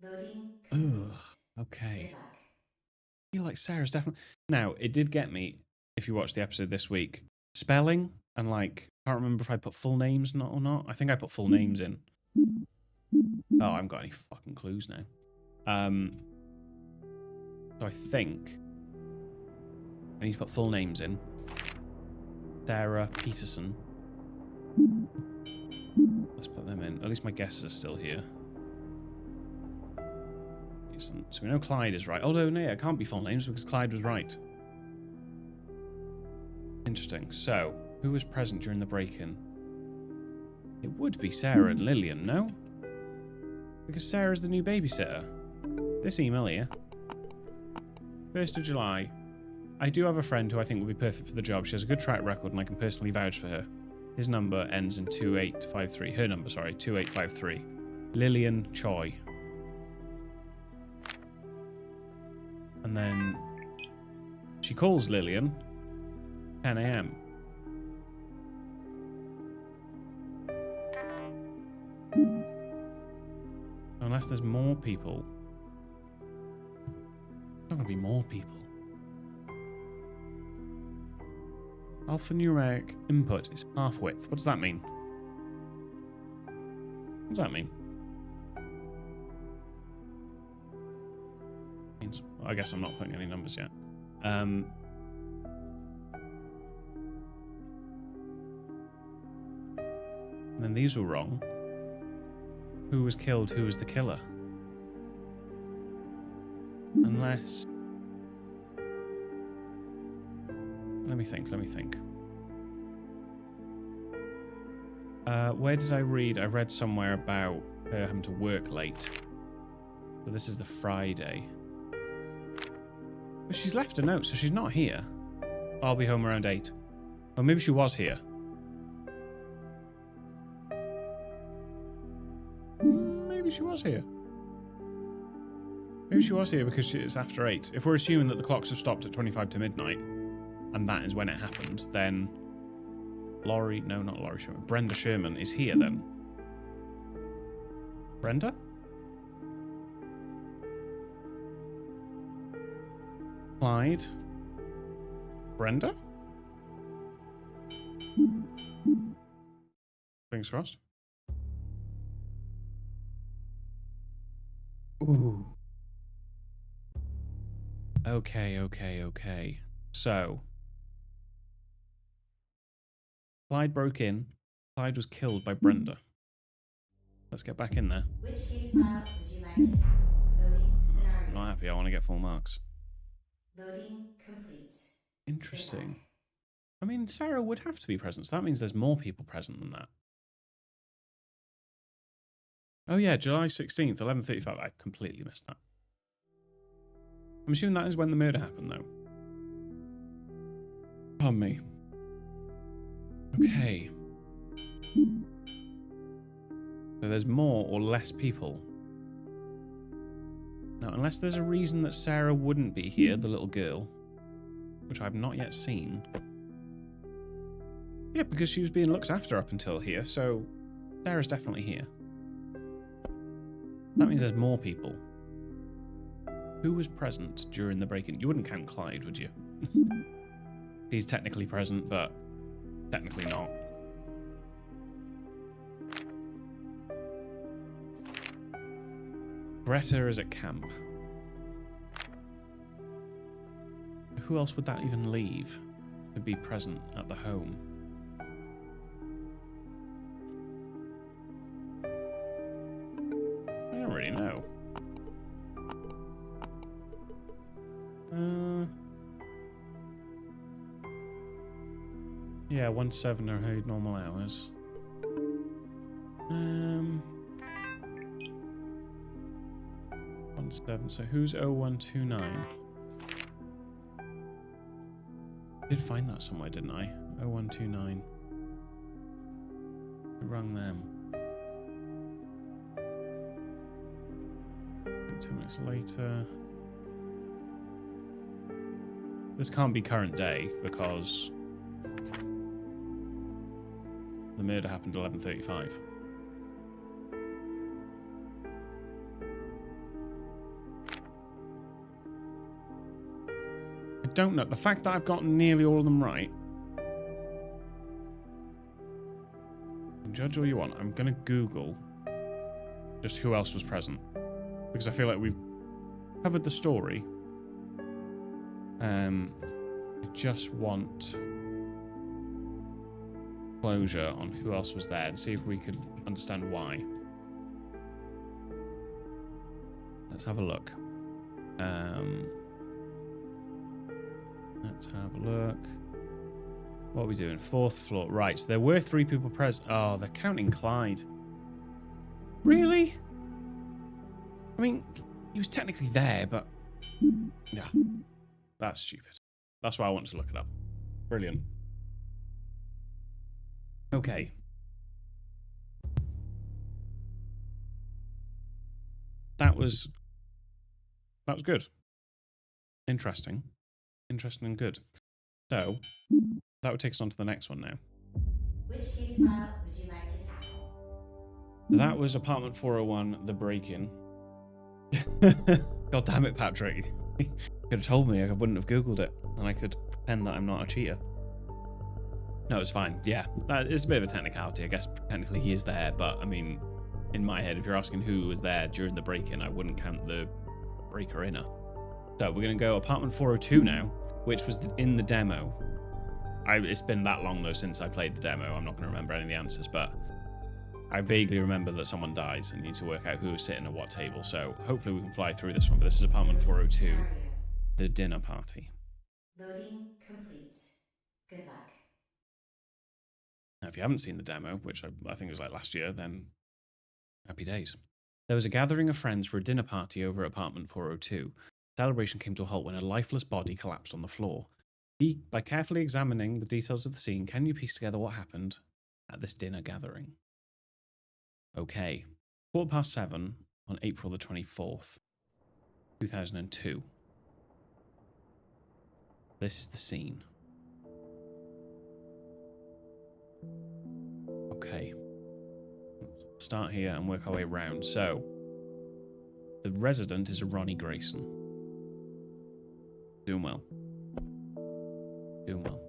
S2: Loading complete.
S1: Ugh, okay.
S2: Good luck.
S1: I feel like Sarah's definitely... Now, it did get me, if you watched the episode this week, spelling, and like, I can't remember if I put full names or not. I think I put full names in. Oh, I haven't got any fucking clues now. So I think I need to put full names in. Sarah Peterson. Let's put them in. At least my guesses are still here. So we know Clyde is right. Although, no, it can't be full names because Clyde was right. Interesting. So, who was present during the break-in? It would be Sarah and Lillian, no? Because Sarah's the new babysitter. This email here. 1st of July. I do have a friend who I think would be perfect for the job. She has a good track record and I can personally vouch for her. His number ends in 2853. Her number, sorry, 2853. Lillian Choi. And then she calls Lillian 10 a.m. Unless there's more people. There's not going to be more people. Alphanumeric input is half width. What does that mean? What does that mean? Means, I guess I'm not putting any numbers yet. And then these were wrong. Who was killed? Who was the killer? Unless... Let me think. Where did I read? I read somewhere about her having to work late. So this is the Friday. But she's left a note, so she's not here. I'll be home around 8. Or maybe she was here. Maybe she was here. Maybe she was here because it's after 8. If we're assuming that the clocks have stopped at 25 to midnight, and that is when it happened, then not Laurie Sherman. Brenda Sherman is here then. Brenda? Clyde? Brenda? Fingers crossed. Ooh. Okay. So, Clyde broke in. Clyde was killed by Brenda. Let's get back in there.
S2: Which case file would you like to tackle? Loading scenario.
S1: I'm not happy. I want to get full marks.
S2: Loading complete.
S1: Interesting. I mean, Sarah would have to be present, so that means there's more people present than that. Oh yeah, July 16th, 11:35. I completely missed that. I'm assuming that is when the murder happened, though. Pardon me. Okay. So there's more or less people. Now, unless there's a reason that Sarah wouldn't be here, the little girl, which I've not yet seen. Yeah, because she was being looked after up until here, so Sarah's definitely here. That means there's more people. Who was present during the break-in? You wouldn't count Clyde, would you? He's technically present, but technically not. Greta is at camp. Who else would that even leave to be present at the home? I don't really know. Yeah, 1 to 7 are her normal hours. 1 to 7. So who's 0129? I did find that somewhere, didn't I? 0129. I rang them. 10 minutes later. This can't be current day because the murder happened at 11:35. I don't know. The fact that I've gotten nearly all of them right. Judge all you want. I'm going to Google just who else was present. Because I feel like we've covered the story. I just want closure on who else was there and see if we could understand why. Let's have a look. Let's have a look. What are we doing? 4th floor. Right, so there were 3 people present. Oh, they're counting Clyde. Really? I mean, he was technically there, but... yeah. That's stupid. That's why I wanted to look it up. Brilliant. Okay. That was good. Interesting. Interesting and good. So, that would take us on to the next one now.
S2: Which case file would you like to tackle?
S1: That was apartment 401, the break-in. God damn it, Patrick. You could have told me, I wouldn't have Googled it, and I could pretend that I'm not a cheater. No, it's fine. Yeah, it's a bit of a technicality. I guess technically he is there, but I mean, in my head, if you're asking who was there during the break-in, I wouldn't count the breaker-inner. So we're going to go apartment 402 now, which was in the demo. It's been that long, though, since I played the demo. I'm not going to remember any of the answers, but I vaguely remember that someone dies and you need to work out who was sitting at what table. So hopefully we can fly through this one. But this is apartment 402, the dinner party.
S2: Loading complete. Good luck.
S1: Now, if you haven't seen the demo, which I think it was like last year, then happy days. There was a gathering of friends for a dinner party over at apartment 402. The celebration came to a halt when a lifeless body collapsed on the floor. By carefully examining the details of the scene, can you piece together what happened at this dinner gathering? Okay. 7:15 on April the 24th, 2002. This is the scene. Okay. Let's start here and work our way around. So, the resident is a Ronnie Grayson. Doing well. Doing well.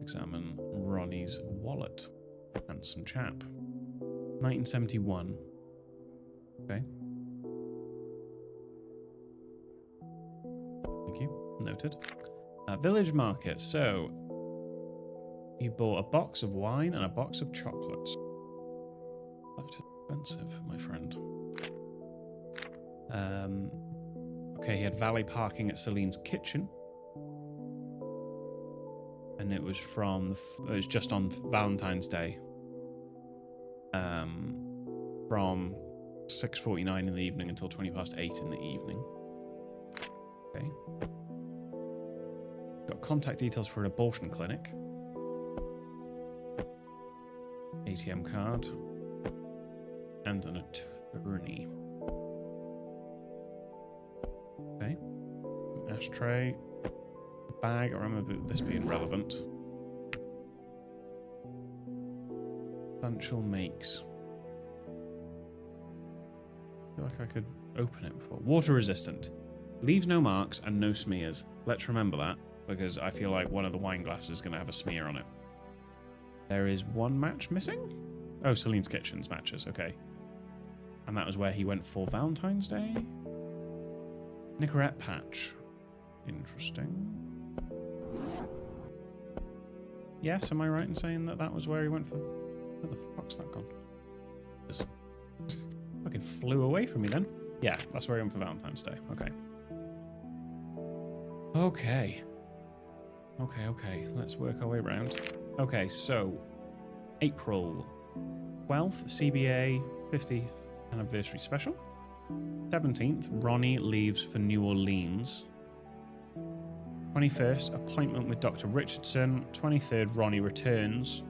S1: Examine Ronnie's wallet. Handsome chap. 1971. Okay. Thank you. Noted. Village market. So, you bought a box of wine and a box of chocolates. Quite expensive, my friend. Okay, he had valet parking at Celine's kitchen. And it was it was just on Valentine's Day. From 6:49 in the evening until 8:20 in the evening. Okay. Got contact details for an abortion clinic. ATM card. And an attorney. Okay. Ashtray. Bag. I remember this being relevant. Substantial makes. I feel like I could open it before. Water resistant. Leaves no marks and no smears. Let's remember that, because I feel like one of the wine glasses is going to have a smear on it. There is one match missing? Oh, Celine's Kitchen's matches. Okay. And that was where he went for Valentine's Day? Nicorette patch. Interesting. Yes, am I right in saying that that was where he went for... Where the fuck's that gone? Just fucking flew away from me then. Yeah, that's where he went for Valentine's Day. Okay. Okay. Let's work our way around. Okay, so... April 12th, CBA 50th anniversary special. 17th, Ronnie leaves for New Orleans. 21st, appointment with Dr. Richardson. 23rd, Ronnie returns.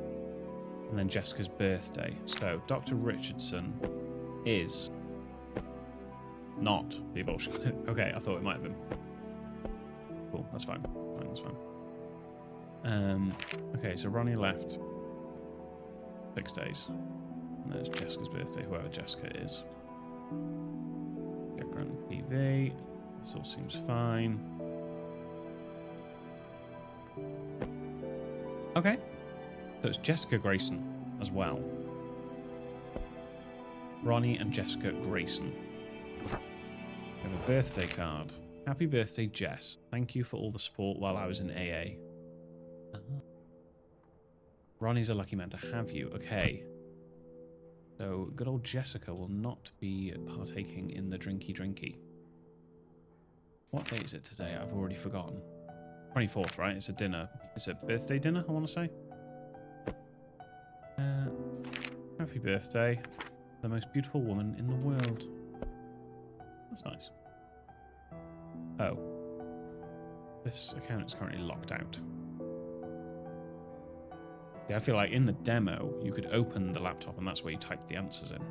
S1: And then Jessica's birthday. So, Dr. Richardson is not the abortion clinic. Okay, I thought it might have been. Cool, that's fine. That's fine. Okay, so Ronnie left 6 days. And there's Jessica's birthday, whoever Jessica is. Background TV. This all seems fine. Okay. So it's Jessica Grayson as well. Ronnie and Jessica Grayson. We have a birthday card. Happy birthday, Jess. Thank you for all the support while I was in AA. Ronnie's a lucky man to have you. Okay. So good old Jessica will not be partaking in the drinky. What day is it today? I've already forgotten. 24th, right? It's a dinner. It's a birthday dinner, I want to say. Happy birthday. The most beautiful woman in the world. That's nice. Oh. This account is currently locked out. Yeah, I feel like in the demo, you could open the laptop and that's where you type the answers in.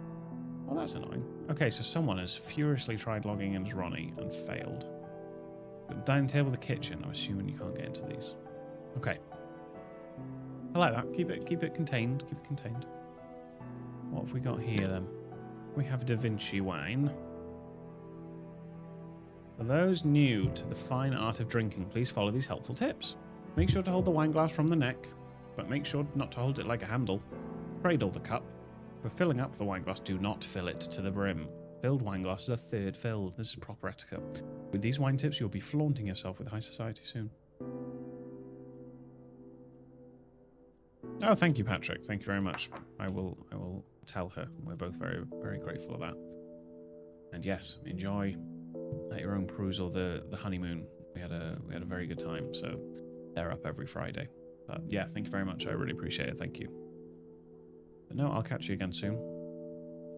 S1: Well, that's annoying. Okay, so someone has furiously tried logging in as Ronnie and failed. Dining table, the kitchen. I'm assuming you can't get into these. Okay. I like that. Keep it contained. Keep it contained. What have we got here then? We have Da Vinci wine. For those new to the fine art of drinking, please follow these helpful tips. Make sure to hold the wine glass from the neck. but make sure not to hold it like a handle. Cradle the cup. For filling up the wineglass, do not fill it to the brim. Filled wineglass is a third filled. This is proper etiquette. With these wine tips, you'll be flaunting yourself with high society soon. Oh, thank you, Patrick. Thank you very much. I will tell her. We're both very, very grateful of that. And yes, enjoy at your own perusal the honeymoon. We had a very good time. So they're up every Friday. But yeah, thank you very much. I really appreciate it. Thank you. But no, I'll catch you again soon.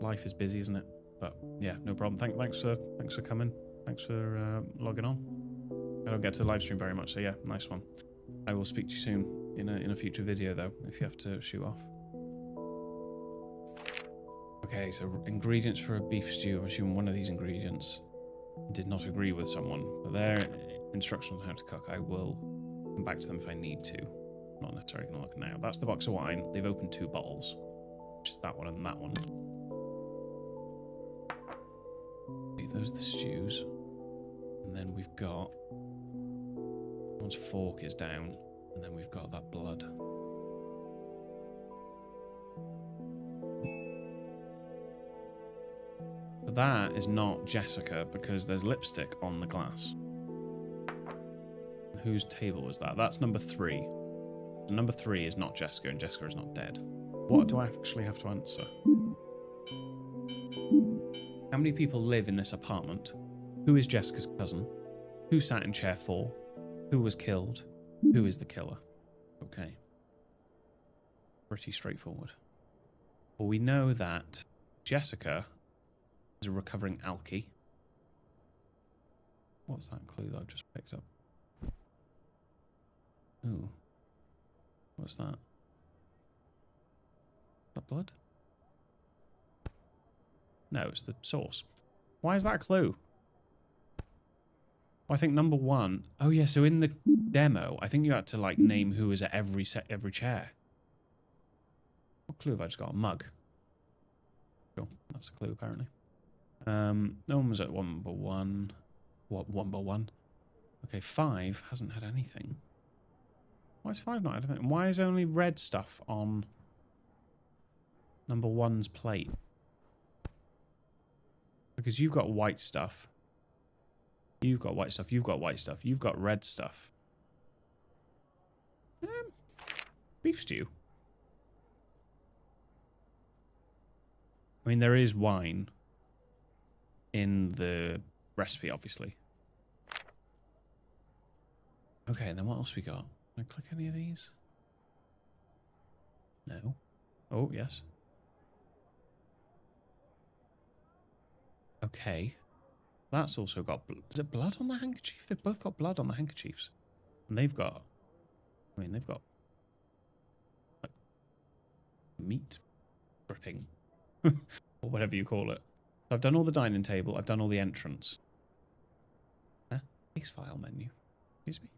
S1: Life is busy, isn't it? But yeah, no problem. Thanks for coming. Thanks for logging on. I don't get to the live stream very much, so yeah, nice one. I will speak to you soon in a future video though, if you have to shoot off. Okay, so ingredients for a beef stew. I'm assuming one of these ingredients did not agree with someone, but their instructions on how to cook, I will come back to them if I need to. Not necessarily going to look now. That's the box of wine. They've opened 2 bottles, which is that one and that one. Okay, those are the stews. And then we've got... One's fork is down, and then we've got that blood. But that is not Jessica, because there's lipstick on the glass. Whose table was that? That's number 3. So number 3 is not Jessica, and Jessica is not dead. What do I actually have to answer? How many people live in this apartment? Who is Jessica's cousin? Who sat in chair 4? Who was killed? Who is the killer? Okay. Pretty straightforward. Well, we know that Jessica is a recovering alky. What's that clue that I've just picked up? Ooh. What's that? Is that blood? No, it's the sauce. Why is that a clue? Well, I think number 1... Oh, yeah, so in the demo, I think you had to, like, name who was at every chair. What clue have I just got? A mug. Sure, that's a clue, apparently. No one was at number 1. What, number 1? Okay, 5 hasn't had anything. Why is 5 not had anything? Why is only red stuff on number 1's plate? Because you've got white stuff. You've got white stuff. You've got white stuff. You've got red stuff. Beef stew. I mean, there is wine in the recipe, obviously. Okay, and then what else we got? Can I click any of these? No. Oh, yes. Okay. That's also got... Is it blood on the handkerchief? They've both got blood on the handkerchiefs. And they've got... I mean, they've got... like, meat dripping. Or whatever you call it. So I've done all the dining table. I've done all the entrance. Case file menu. Excuse me.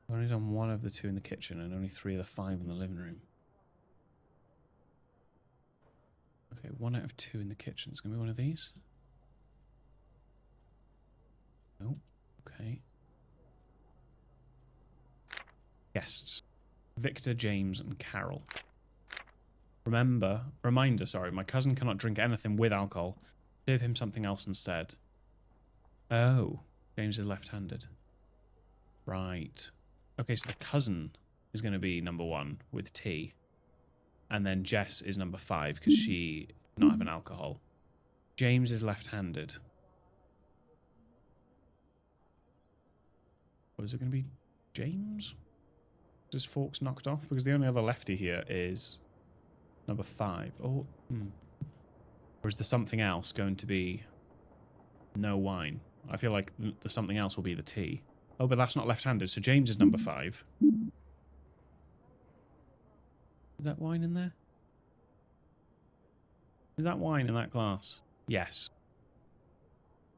S1: I've only done 1 of the 2 in the kitchen and only 3 of the 5 in the living room. Okay, 1 out of 2 in the kitchen. It's going to be one of these. Oh, okay. Guests. Victor, James, and Carol. Reminder, my cousin cannot drink anything with alcohol. Serve him something else instead. Oh, James is left-handed. Right. Okay, so the cousin is going to be number 1 with tea. And then Jess is number 5 because she does not have an alcohol. James is left-handed. Or is it going to be James? Is his forks knocked off? Because the only other lefty here is number 5. Oh, Or is there something else going to be no wine? I feel like the something else will be the tea. Oh, but that's not left-handed, so James is number 5. Is that wine in there? Is that wine in that glass? Yes.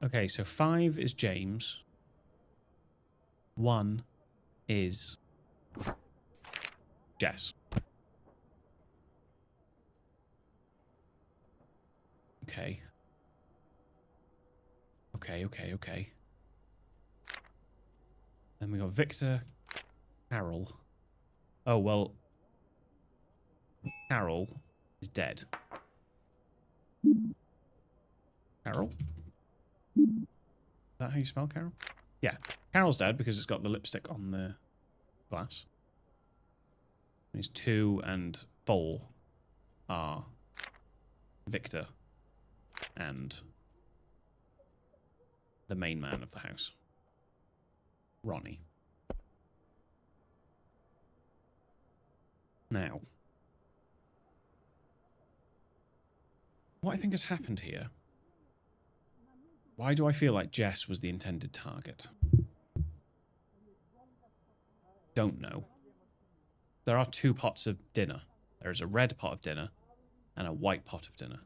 S1: Okay, so 5 is James. 1 is Jess. Okay. Okay. Then we got Victor, Carol, Oh, well, Carol is dead. Carol? Is that how you spell Carol? Yeah. Carol's dead because it's got the lipstick on the glass. These 2 and 4 are Victor and the main man of the house, Ronnie. Now, what I think has happened here, why do I feel like Jess was the intended target? Don't know. There are 2 pots of dinner. There is a red pot of dinner and a white pot of dinner.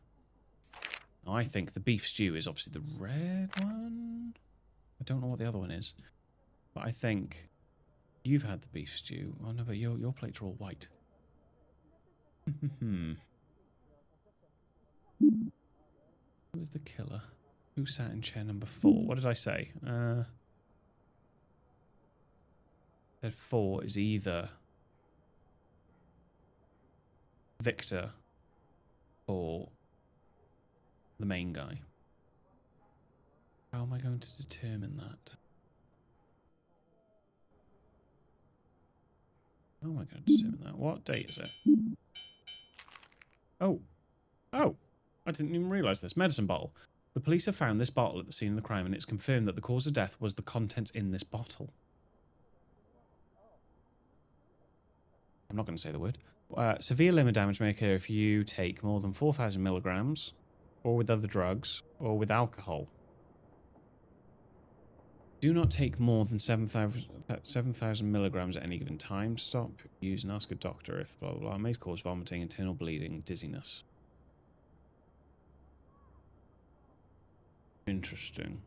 S1: Now, I think the beef stew is obviously the red one. I don't know what the other one is. But I think you've had the beef stew. Oh no, but your plates are all white. Who was the killer? Who sat in chair number 4? What did I say? Said 4 is either Victor or the main guy. How am I going to determine that? How am I going to determine that? What date is it? Oh. Oh. I didn't even realise this. Medicine bottle. The police have found this bottle at the scene of the crime and it's confirmed that the cause of death was the contents in this bottle. I'm not going to say the word. Severe liver damage may occur if you take more than 4,000 milligrams, or with other drugs, or with alcohol. Do not take more than 7,000 milligrams at any given time. Stop, use, and ask a doctor if blah, blah, blah. It may cause vomiting, internal bleeding, dizziness. Interesting.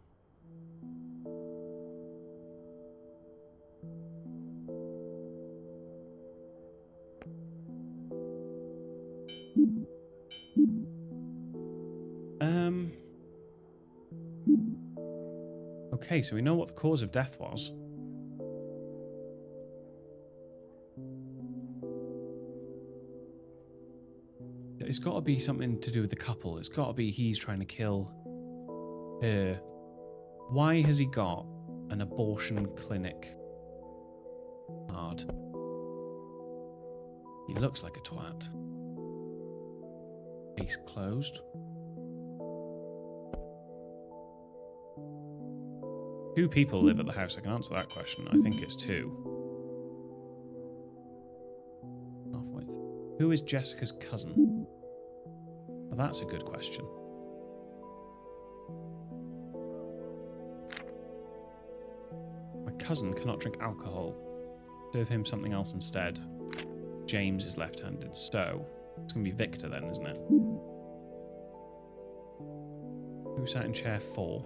S1: Okay, so we know what the cause of death was. It's got to be something to do with the couple. It's got to be he's trying to kill her. Why has he got an abortion clinic card? He looks like a twat. Case closed. 2 people live at the house. I can answer that question. I think it's 2. Halfway. Who is Jessica's cousin? Well, that's a good question. My cousin cannot drink alcohol. Serve him something else instead. James is left-handed, so it's going to be Victor then, isn't it? Who sat in chair 4?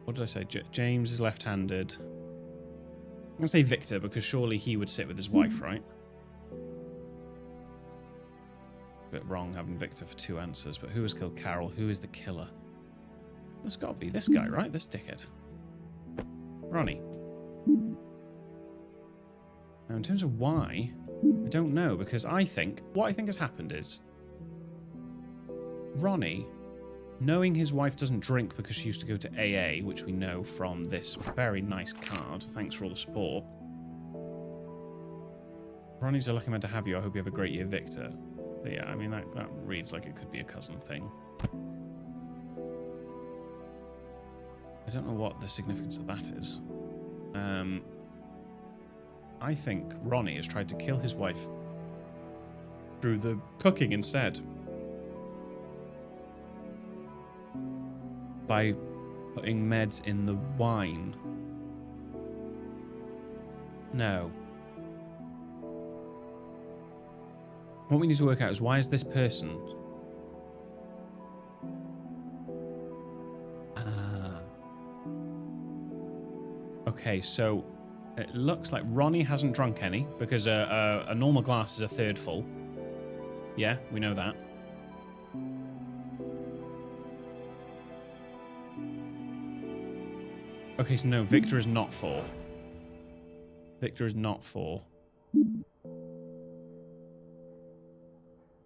S1: What did I say? James is left-handed. I'm going to say Victor because surely he would sit with his wife, right? A bit wrong having Victor for 2 answers, but who has killed Carol? Who is the killer? It's got to be this guy, right? This dickhead. Ronnie. Now, in terms of why, I don't know, because what I think has happened is Ronnie, knowing his wife doesn't drink because she used to go to AA, which we know from this very nice card, thanks for all the support. Ronnie's a lucky man to have you. I hope you have a great year, Victor. But yeah, I mean, that reads like it could be a cousin thing. I don't know what the significance of that is. I think Ronnie has tried to kill his wife through the cooking instead. By putting meds in the wine. No. What we need to work out is why is this person... Okay, so it looks like Ronnie hasn't drunk any because a normal glass is a third full. Yeah, we know that. Okay, so no, Victor is not 4. Victor is not 4.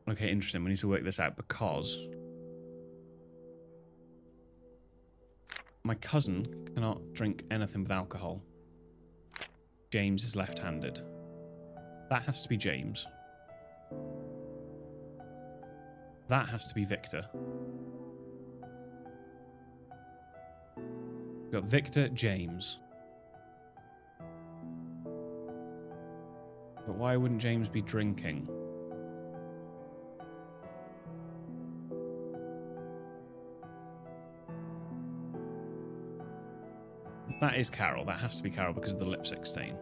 S1: Okay, interesting. We need to work this out because my cousin cannot drink anything with alcohol. James is left-handed. That has to be James. That has to be Victor. We've got Victor, James. But why wouldn't James be drinking? That is Carol. That has to be Carol because of the lipstick stain.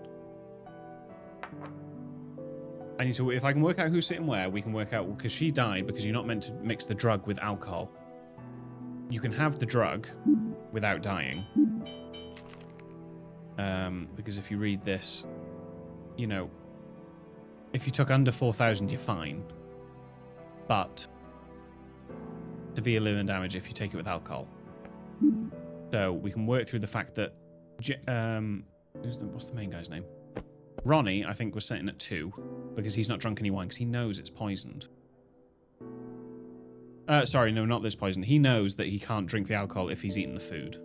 S1: I need to, if I can work out who's sitting where, we can work out, because she died because you're not meant to mix the drug with alcohol. You can have the drug without dying. Because if you read this, you know, if you took under 4,000, you're fine. But severe liver damage if you take it with alcohol. So we can work through the fact that what's the main guy's name? Ronnie, I think, was sitting at 2 because he's not drunk any wine because he knows it's poisoned. Sorry, no, not this poison. He knows that he can't drink the alcohol if he's eaten the food.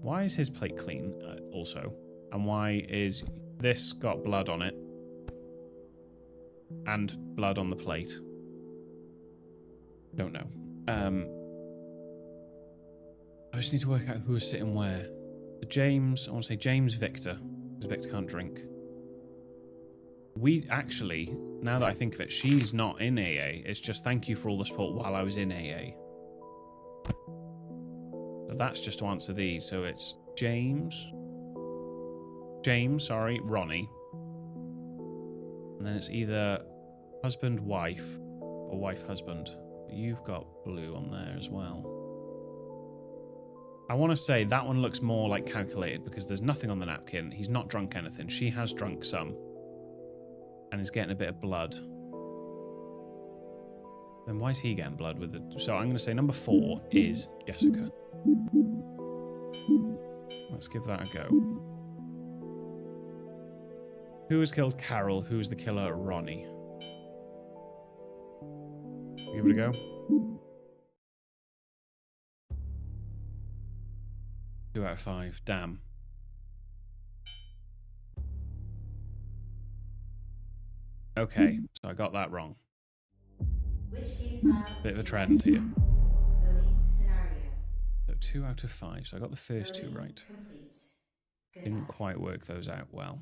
S1: Why is his plate clean also? And why is this got blood on it? And blood on the plate? Don't know. I just need to work out who is sitting where. James, I want to say James Victor. Because Victor can't drink. We actually, now that I think of it, she's not in AA. It's just thank you for all the support while I was in AA. So that's just to answer these. So it's James, Ronnie. And then it's either husband, wife, or wife, husband. You've got blue on there as well. I want to say that one looks more like calculated because there's nothing on the napkin. He's not drunk anything. She has drunk some. And is getting a bit of blood. Then why is he getting blood with it? So I'm going to say number 4 is Jessica. Let's give that a go. Who has killed Carol? Who is the killer? Ronnie. Give it a go. 2 out of 5. Damn. Okay, so I got that wrong. Bit of a trend here. So 2 out of 5. So I got the first 2 right. Didn't quite work those out well.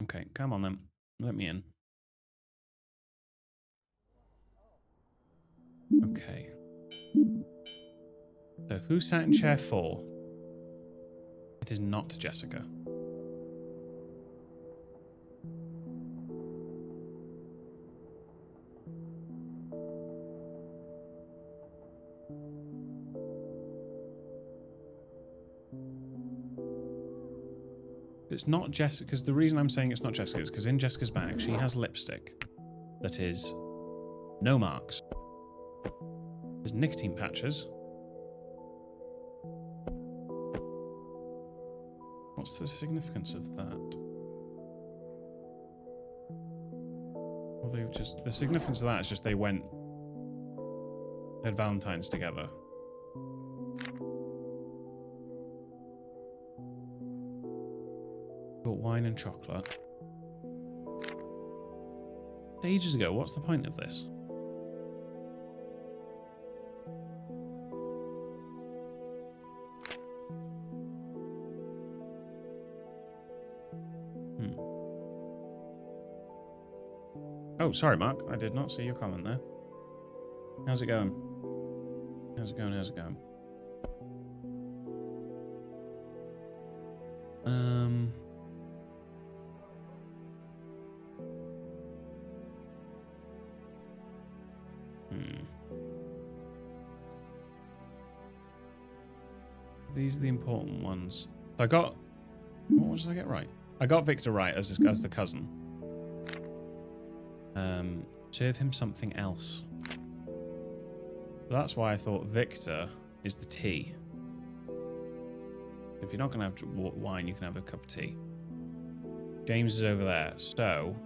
S1: Okay, come on then. Let me in. Okay. So who sat in chair 4? It is not Jessica. It's not Jessica, because the reason I'm saying it's not Jessica is because in Jessica's bag, she has lipstick that is no marks. There's nicotine patches. What's the significance of that? Well, they just, the significance of that is just they had Valentine's together. Got wine and chocolate. Ages ago, what's the point of this? Oh, sorry, Mark. I did not see your comment there. How's it going? How's it going? How's it going? These are the important ones. I got... What did I get right? I got Victor right as the cousin. Serve him something else. That's why I thought Victor is the tea. If you're not going to have wine, you can have a cup of tea. James is over there, so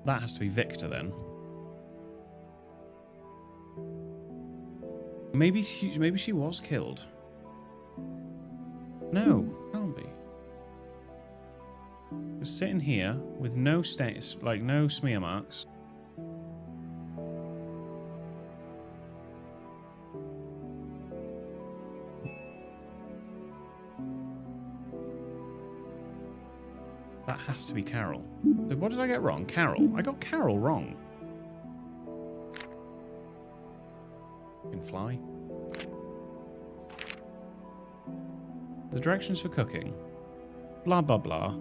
S1: that has to be Victor then. Maybe she was killed. No, can't be. Just sitting here with no status, like no smear marks. That has to be Carol. So what did I get wrong? Carol. I got Carol wrong. Can fly. The directions for cooking. Blah, blah, blah.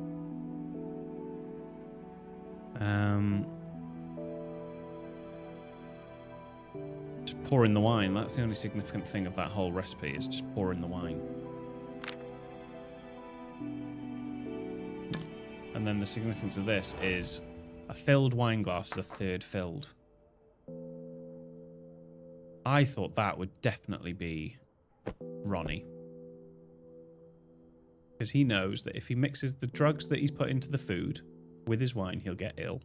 S1: Just pour in the wine. That's the only significant thing of that whole recipe, is just pour in the wine. And then the significance of this is a filled wine glass is a third filled. I thought that would definitely be Ronnie. Because he knows that if he mixes the drugs that he's put into the food with his wine, he'll get ill.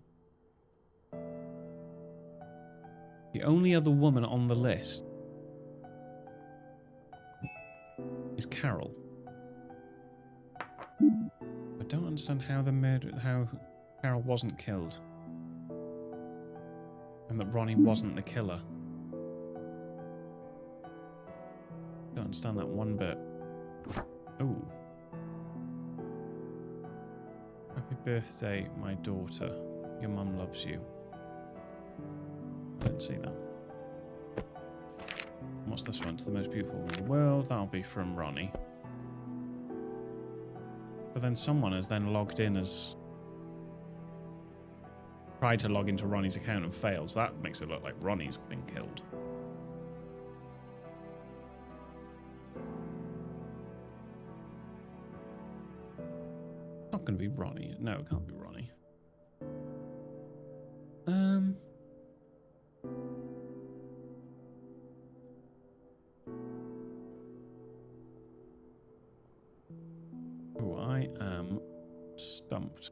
S1: The only other woman on the list is Carol. I don't understand how how Carol wasn't killed. And that Ronnie wasn't the killer. Don't understand that one bit. Ooh. Happy birthday, my daughter. Your mum loves you. I didn't see that. What's this one? To the most beautiful woman in the world. That'll be from Ronnie. But then someone has then logged in as... tried to log into Ronnie's account and failed. So that makes it look like Ronnie's been killed. Not going to be Ronnie. No, it can't be Ronnie. Oh, I am stumped.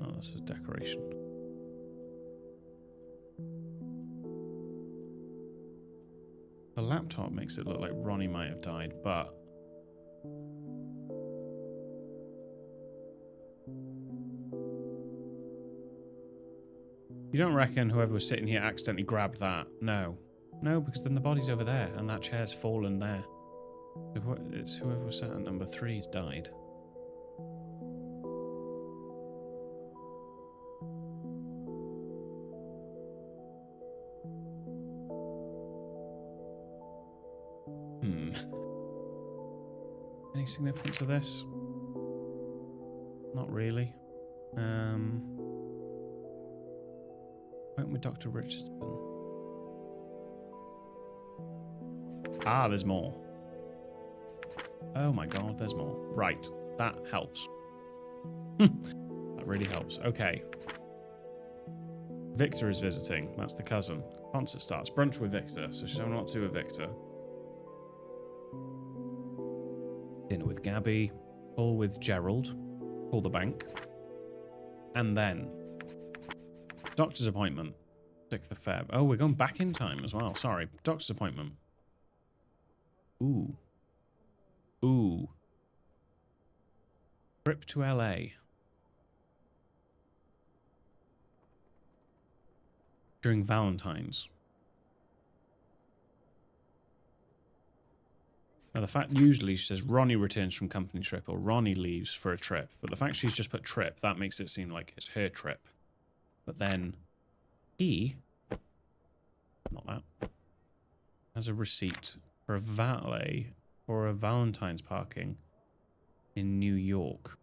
S1: Oh, that's a decoration. The laptop makes it look like Ronnie might have died, but... You don't reckon whoever was sitting here accidentally grabbed that? No. No, because then the body's over there, and that chair's fallen there. It's whoever was sat at number 3's died. Any significance of this? Not really. Went with Dr. Richardson. Ah, there's more. Oh my god, there's more. Right, that helps. That really helps. Okay. Victor is visiting. That's the cousin. Concert starts. Brunch with Victor. So she's having a lot to do with Victor. Dinner with Gabby. Call with Gerald. Call the bank. And then... doctor's appointment. 6th of Feb. Oh, we're going back in time as well. Sorry. Doctor's appointment. Ooh. Ooh. Trip to LA. During Valentine's. Now, the fact usually she says Ronnie returns from company trip or Ronnie leaves for a trip. But the fact she's just put trip, that makes it seem like it's her trip. But then he, not that, has a receipt for a valet for a Valentine's parking in New York.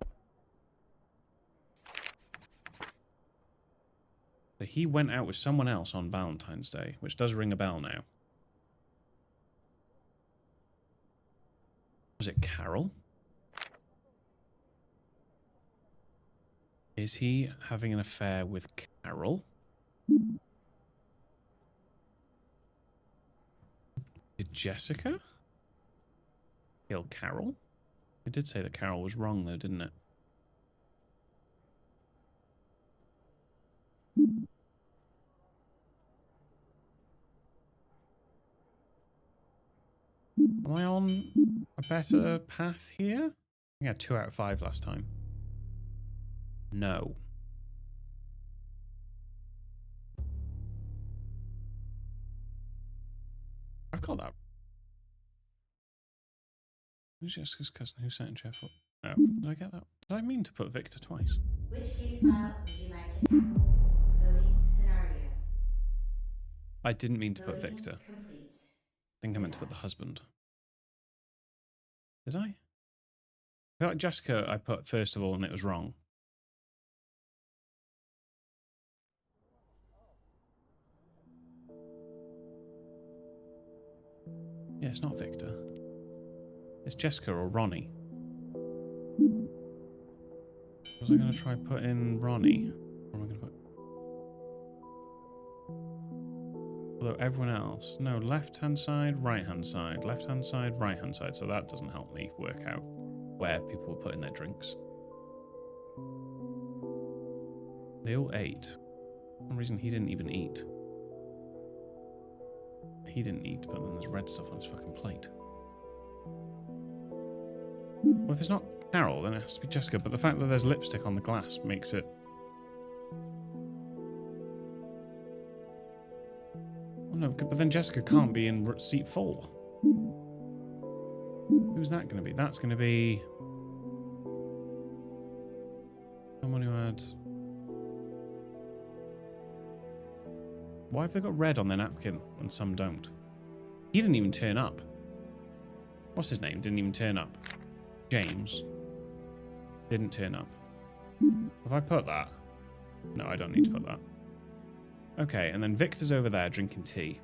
S1: So he went out with someone else on Valentine's Day, which does ring a bell now. Was it Carol? Is he having an affair with Carol? Did Jessica kill Carol? It did say that Carol was wrong, though, didn't it? Am I on a better path here? I had 2 out of 5 last time. No. I've got that. Who's Jessica's cousin? Who sat in chair for? Oh, did I get that? Did I mean to put Victor twice?
S2: Which case file would you like to tackle? Loading scenario.
S1: I didn't mean to put
S2: Loading
S1: Victor.
S2: complete.
S1: I think I meant to put the husband. Did I? I feel like Jessica I put first of all and it was wrong. Yeah, it's not Victor. It's Jessica or Ronnie. Was I going to try put in Ronnie? Or am I going to put... Although everyone else... No, left-hand side, right-hand side. Left-hand side, right-hand side. So that doesn't help me work out where people were putting their drinks. They all ate. For some reason he didn't even eat. He didn't eat, but then there's red stuff on his fucking plate. Well, if it's not Carol, then it has to be Jessica. But the fact that there's lipstick on the glass makes it... Oh no, but then Jessica can't be in seat 4. Who's that going to be? That's going to be... someone who had... Why have they got red on their napkin and some don't? He didn't even turn up. What's his name? Didn't even turn up. James. Didn't turn up. Have I put that? No, I don't need to put that. Okay, and then Victor's over there drinking tea.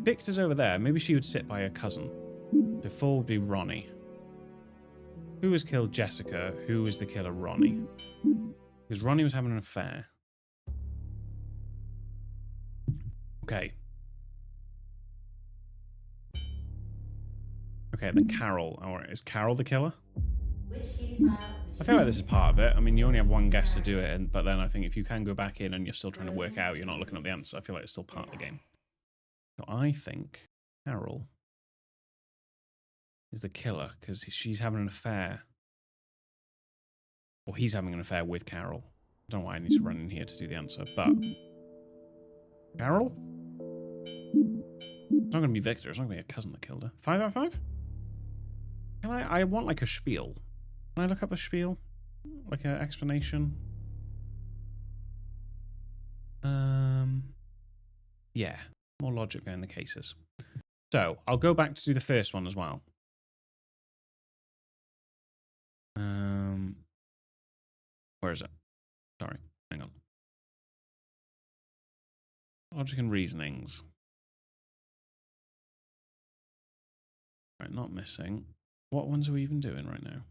S1: Victor's over there. Maybe she would sit by her cousin. So 4 would be Ronnie. Who has killed Jessica? Who is the killer? Ronnie. Because Ronnie was having an affair. Okay. Okay, then Carol. Alright, is Carol the killer?
S2: Which case file would
S1: I feel like this is part of it. I mean, you only have one guess to do it, but then I think if you can go back in and you're still trying to work out, you're not looking at the answer, I feel like it's still part of the game. So I think Carol is the killer, because she's having an affair. Or he's having an affair with Carol. I don't know why I need to run in here to do the answer, but... Carol? It's not going to be Victor, it's not going to be a cousin that killed her. 5 out of 5? Can I want like a spiel. Can I look up a spiel? Like an explanation? Yeah. More logic behind the cases. So, I'll go back to do the first one as well. Where is it? Sorry, hang on. Logic and reasonings. Right, not missing. What ones are we even doing right now?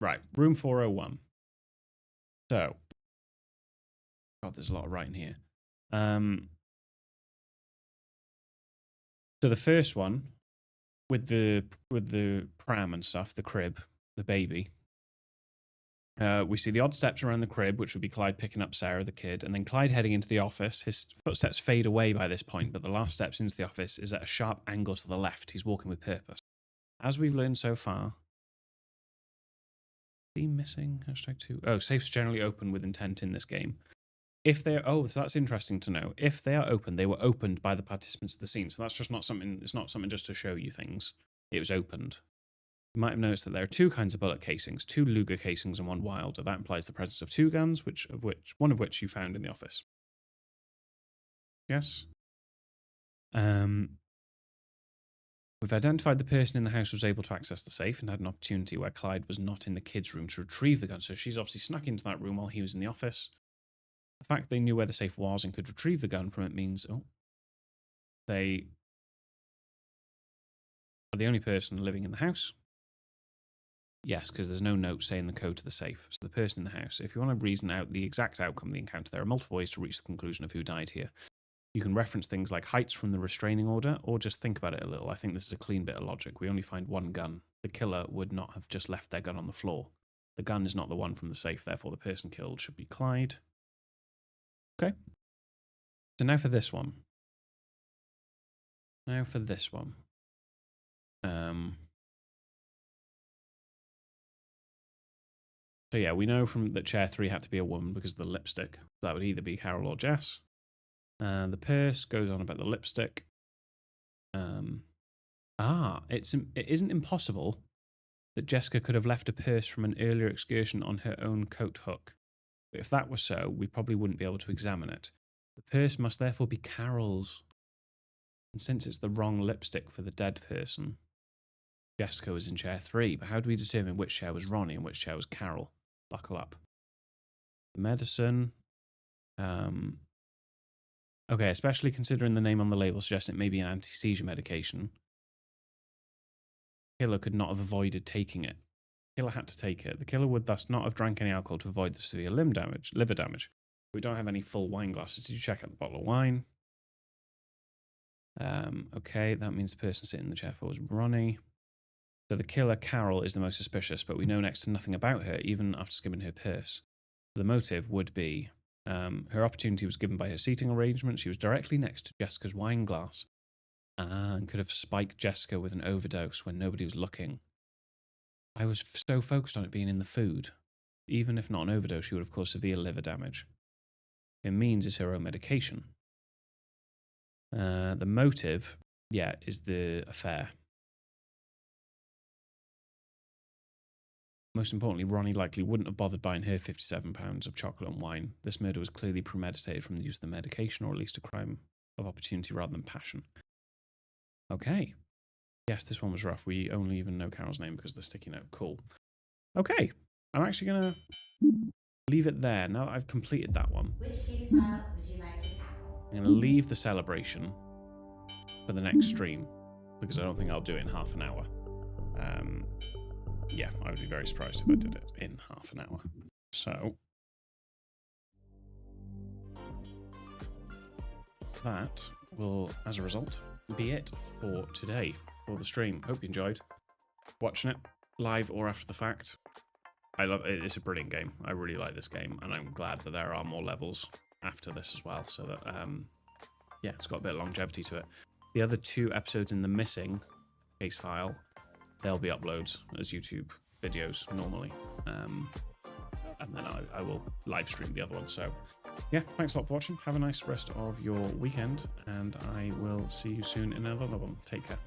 S1: Right, room 401. So, God, there's a lot of writing here. So the first one, with the pram and stuff, the crib, the baby. We see the odd steps around the crib, which would be Clyde picking up Sarah, the kid, and then Clyde heading into the office. His footsteps fade away by this point, but the last steps into the office is at a sharp angle to the left. He's walking with purpose. As we've learned so far, theme missing, #2. Oh, safes generally open with intent in this game. If they're, so that's interesting to know. If they are open, they were opened by the participants of the scene. So that's just not something, it's not something just to show you things. It was opened. You might have noticed that there are 2 kinds of bullet casings, 2 Luger casings and 1 Wilder. That implies the presence of 2 guns, one of which you found in the office. Yes? We've identified the person in the house who was able to access the safe and had an opportunity where Clyde was not in the kids' room to retrieve the gun. So she's obviously snuck into that room while he was in the office. The fact they knew where the safe was and could retrieve the gun from it means, they are the only person living in the house. Yes, because there's no note saying the code to the safe. So the person in the house. If you want to reason out the exact outcome of the encounter, there are multiple ways to reach the conclusion of who died here. You can reference things like heights from the restraining order, or just think about it a little. I think this is a clean bit of logic. We only find one gun. The killer would not have just left their gun on the floor. The gun is not the one from the safe, therefore the person killed should be Clyde. Okay. So now for this one. So yeah, we know from that chair 3 had to be a woman because of the lipstick. That would either be Carol or Jess. The purse goes on about the lipstick. It isn't impossible that Jessica could have left a purse from an earlier excursion on her own coat hook. But if that was so, we probably wouldn't be able to examine it. The purse must therefore be Carol's. And since it's the wrong lipstick for the dead person, Jessica was in chair 3. But how do we determine which chair was Ronnie and which chair was Carol? Buckle up. The medicine. Okay, especially considering the name on the label suggests it may be an anti-seizure medication. The killer could not have avoided taking it. The killer had to take it. The killer would thus not have drank any alcohol to avoid the severe liver damage. We don't have any full wine glasses. Did you check out the bottle of wine? Okay, that means the person sitting in the chair 4 was Ronnie. So the killer, Carol, is the most suspicious, but we know next to nothing about her, even after skimming her purse. The motive would be her opportunity was given by her seating arrangement. She was directly next to Jessica's wine glass and could have spiked Jessica with an overdose when nobody was looking. I was so focused on it being in the food. Even if not an overdose, she would have caused severe liver damage. It means it's her own medication. The motive, is the affair. Most importantly, Ronnie likely wouldn't have bothered buying her £57 of chocolate and wine. This murder was clearly premeditated from the use of the medication, or at least a crime of opportunity rather than passion. Okay. Yes, this one was rough. We only even know Carol's name because of the sticky note. Cool. Okay. I'm actually going to leave it there. Now that I've completed that one,
S2: Which case file would you like to tackle?
S1: I'm going to leave the celebration for the next stream because I don't think I'll do it in half an hour. Yeah, I would be very surprised if I did it in half an hour. So that will, as a result, be it for today, for the stream. Hope you enjoyed watching it, live or after the fact. I love it. It's a brilliant game. I really like this game, and I'm glad that there are more levels after this as well, so that, it's got a bit of longevity to it. The other 2 episodes in the missing case file, they'll be uploads as YouTube videos normally. And then I will live stream the other one. So, yeah, thanks a lot for watching. Have a nice rest of your weekend, and I will see you soon in another one. Take care.